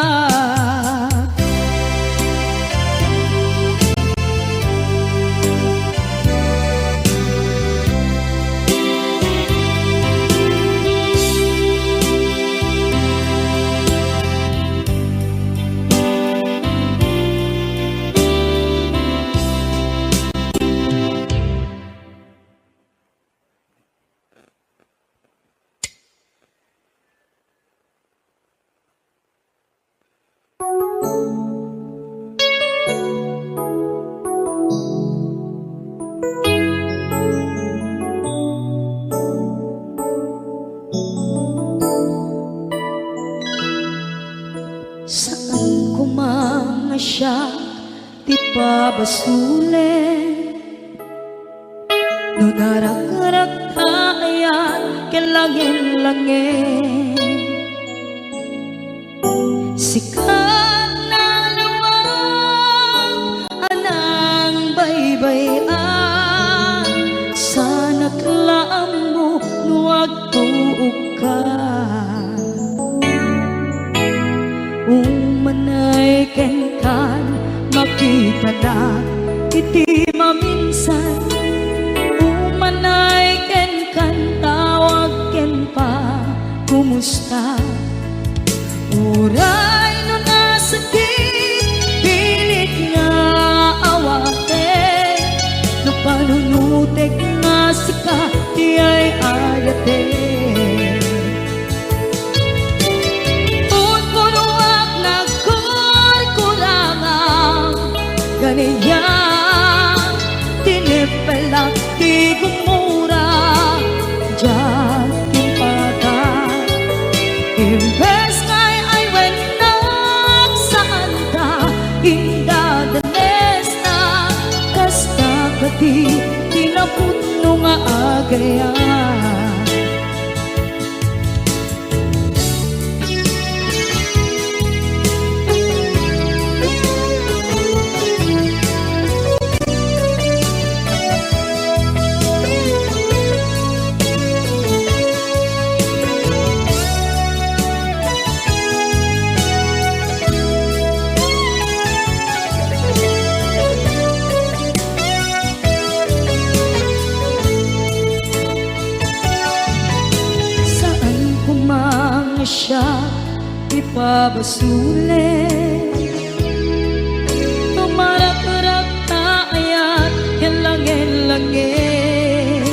mga siya ti pabasulen. No narak-arak tayan kelangin-langin, sikat na luwag anang baybayan, sana't laam mo nuwag tuog ka. Umanay ken kan makita na iti maminsan, umanay ken kan tawag ken pa kumusta. Uray no nasakit pilit nga awate, no panunutek nga sika di ay ayate. Unpunuak nagkurkurangang ganiya, tinipelak di gumura diyan timpagan. Imbes ngay ay wenak saan ka indadanes na, kasta kati tinaputno nga agayan. Siya ipabasulen, tumarak-rak tayan yan langin-langin,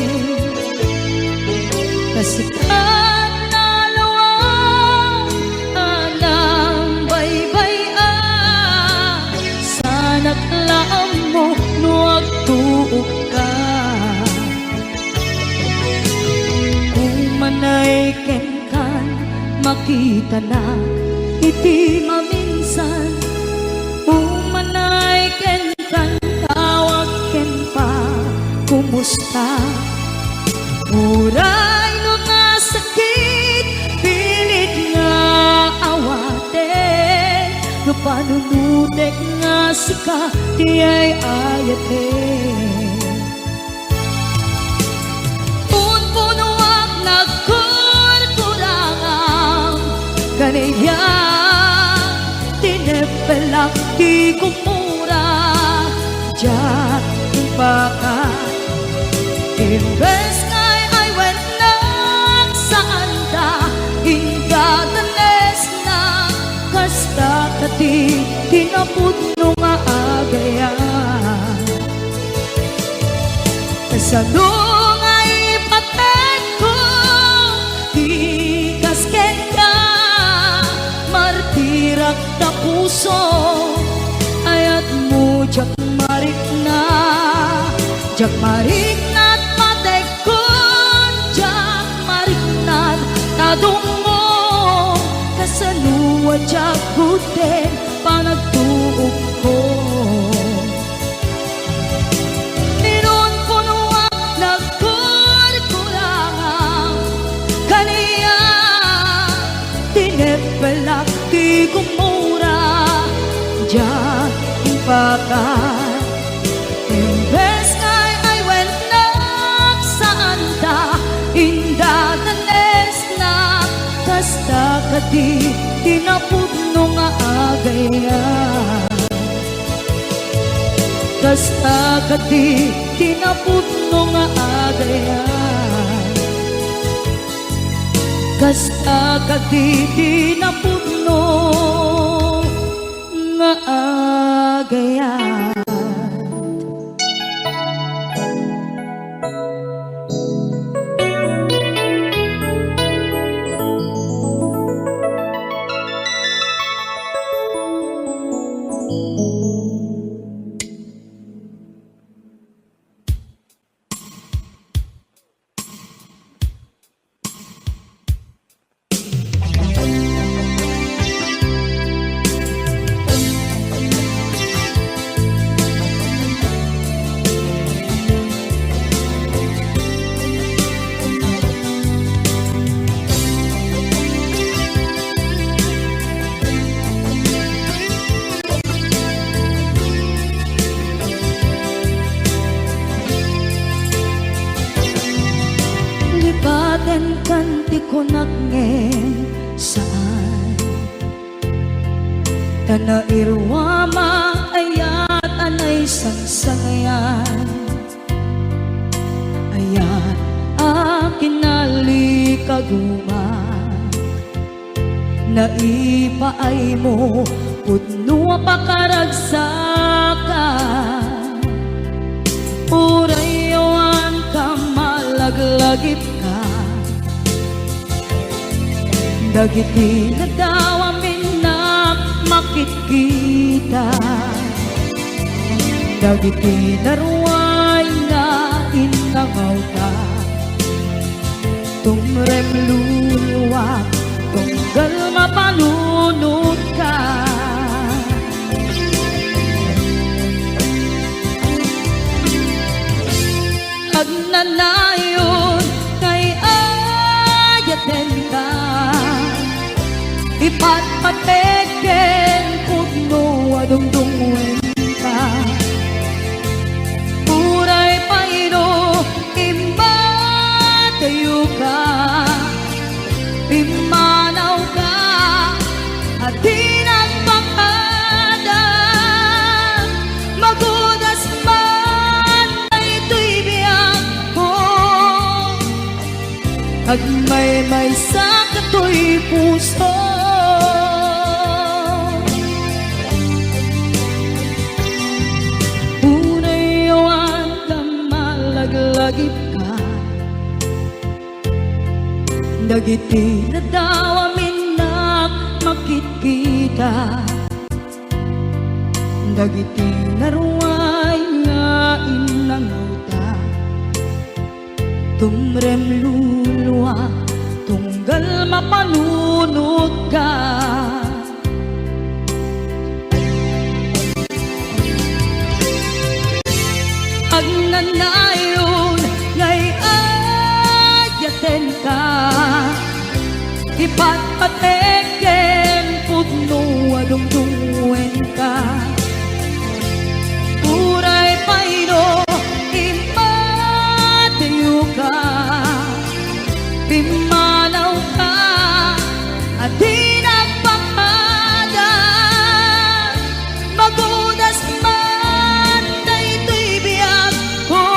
kasikat na lawang anang baybayan, sana't laam mo nuwag tuog ka. Umanay ken makita na iti maminsan, umanay ken kan tawag ken pa kumusta. Uray no nasakit pilit nga awate, no panunutek nga sika di ay ayate. Unpunuak ganiya, tinepelak di kumura diyan timpagan. Imbes ngay ay wenak saan da indadanes na, kasta kati tinaputno nga agayan. Kasano nga ipatek ko di kasken ka, martirak na puso ayat mo jak marik na at matek ko, jak marik na tadungo, kasanuwa jak guten panagtuog ko. Niron punuak nagkurkurangang kaniya, tinepelak di kumura diyan timpagan. Imbes ngay ay wenak saan da indadanes na, kasta kati tinaputno nga agayan. Kasta kati tinaputno nga agayan, kasta kati tinaputno nga agayan. ti konakngen saan Tana irwama ayat anay sangsangayan Ayat akin nalikaguman Naipaay mo putno pakaragsakan Urayawan ka malaglagip ka Dagiti nadawa minak makikita Dagiti naruay na inangaw ka Tumrem luluwak tunggal mapalunod ka Agnanayon kay ayaten ka Ipatpateken putno adungdungwen ka Puray paino imbatayo ka Imanaw ka at di nagpakada Magudas man ay ito'y biyak ko Agmay-may sa kato'y puso Unayawan ka malaglagip ka Dagiti nadawa minak makikita Dagiti naruay nga inanguta Tumrem luluwa tunggal mapalunod ka Agnanayon ngay ayaten ka Ipatpateken putno adungdungwen ka Puray paino impatayo ka Pimanaw ka at di nagpakada Magudas man na ito'y biyak ko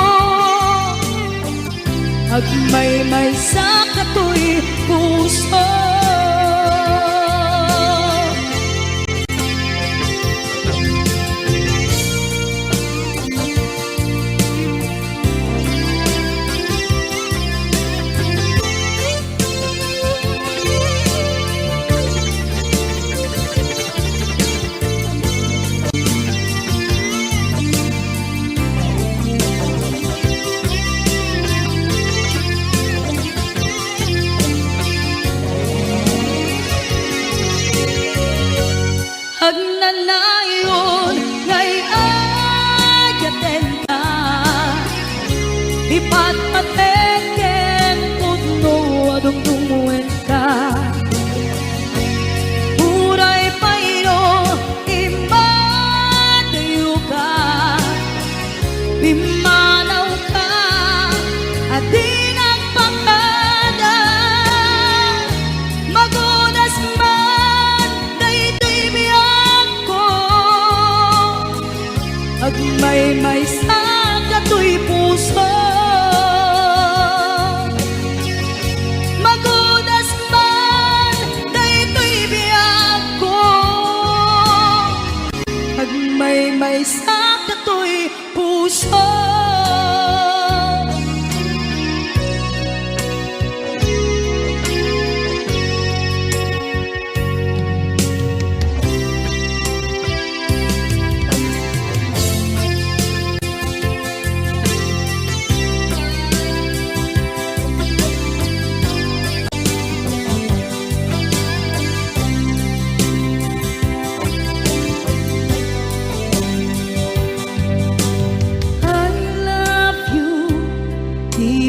Agmay-may sa kato'y puso Agnanayon ngay ayaten ka Ipatpateken putno adungdungwen ka Puray paino imbatayo ka Pimanaw ka at di nagpakada Magudas man na ito'y biyak ko Agmay-may sa kato'y puso Magudas man na ito'y biyak ko Agmay-may sa kato'y puso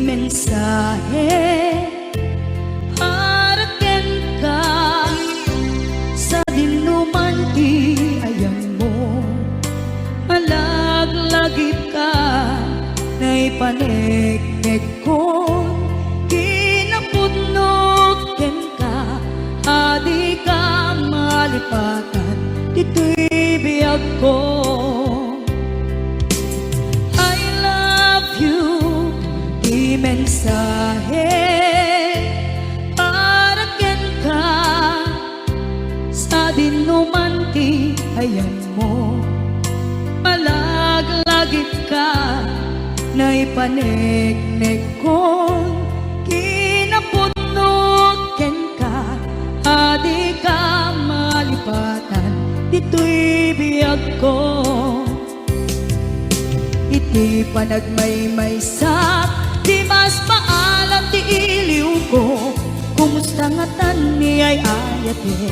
mensahe haraken ka sa dinuman ti ayang mo malaglagip ka na'y paneknek ko kinapudno biyag ko. I love you, di mensahe para ken ka sa dinumanti ayan mo. Malaglagip ka na ipanegnek kong kinapunok ken ka. Adi ka malipatan, dito'y biyag ko. Iti panagmaymaysak, di mas paalam ti iliw ko. Kumusta nga tan ni ay ayate,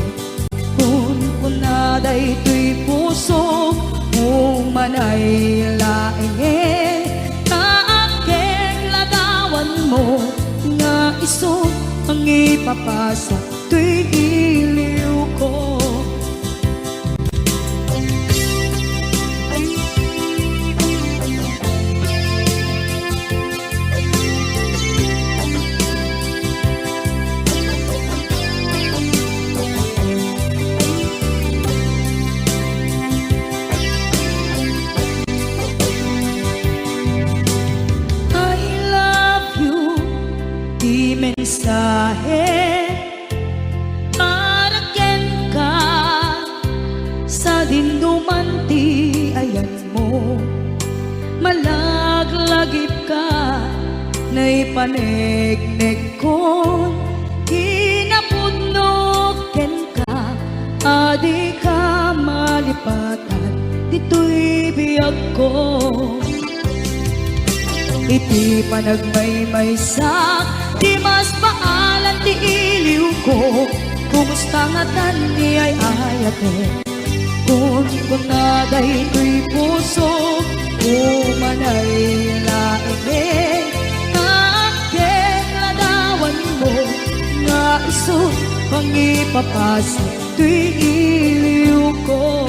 kun kunaday to'y puso, umanay laeng kaakeng lagawan mo, nga iso ang ipapasa to'y iliw ko. Mensahe para ken ka sa dindumanti ayan mo. Malaglagip ka na ipanegnek ko, kinapudnok ken ka. Adi ka malipatan, dito'y biyag ko. Iti panagmaymaysak, di mas paalan ti iliw ko. Kumusta nga tan ni ay ayate, kun kunaday to'y puso, umanay laeng kaakeng ladawan mo, nga iso pangipapasa to'y iliw ko.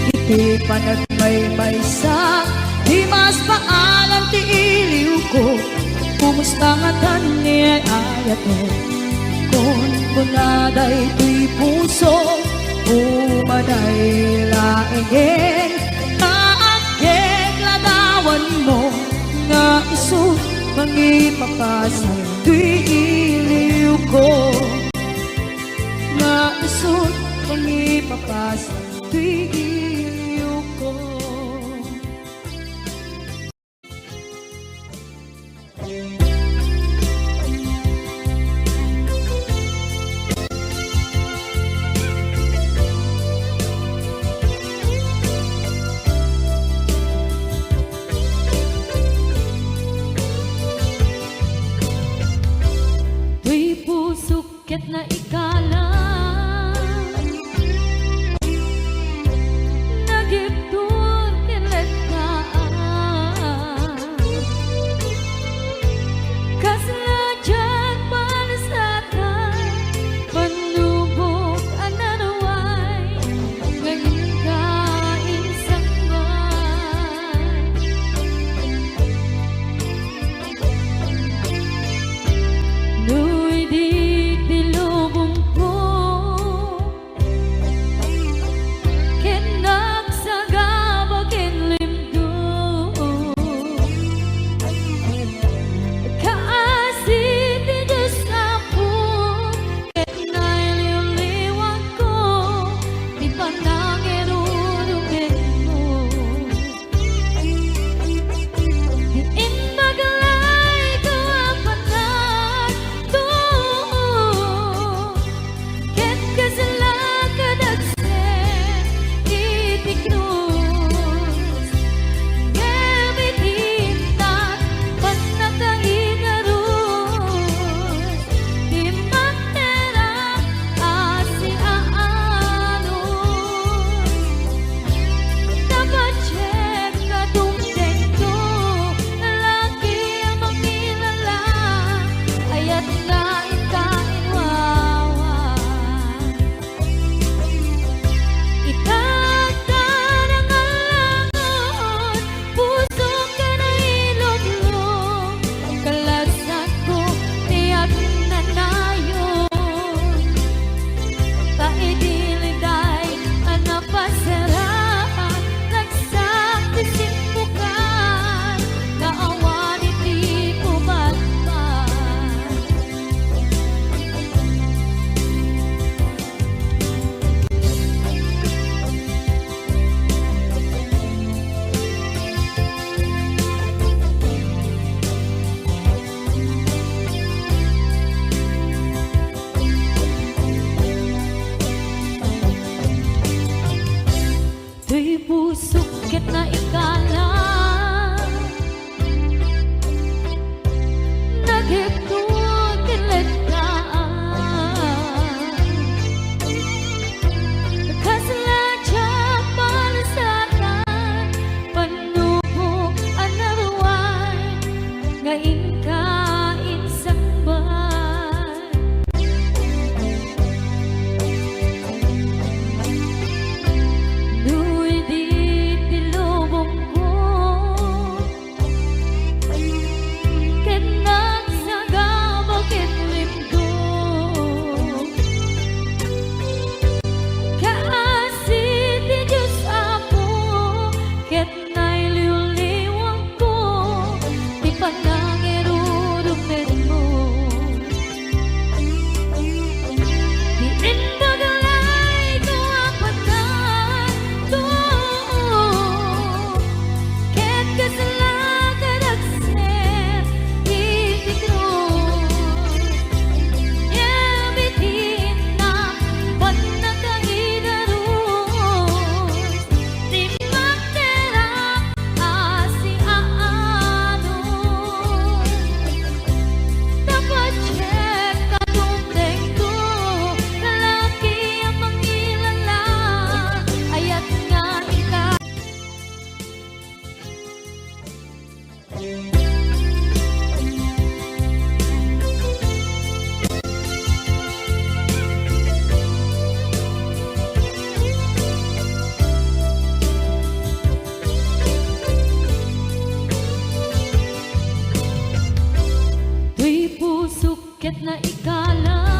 Iti panagmaymaysak, di mas paalam ti iliw ko. Kumusta nga tan ni ay ayate, kun kunaday to'y puso, umanay laeng kaakeng ladawan mo, nga iso pangipapasa to'y iliw ko. Nga iso pangipapasa to'y iliw ko. Tuy pusukit na ikalang nagiptur kinlet ka kasla dyan palasatan panubok ananaway ngayon ka insangay nu'y di tilubong ikala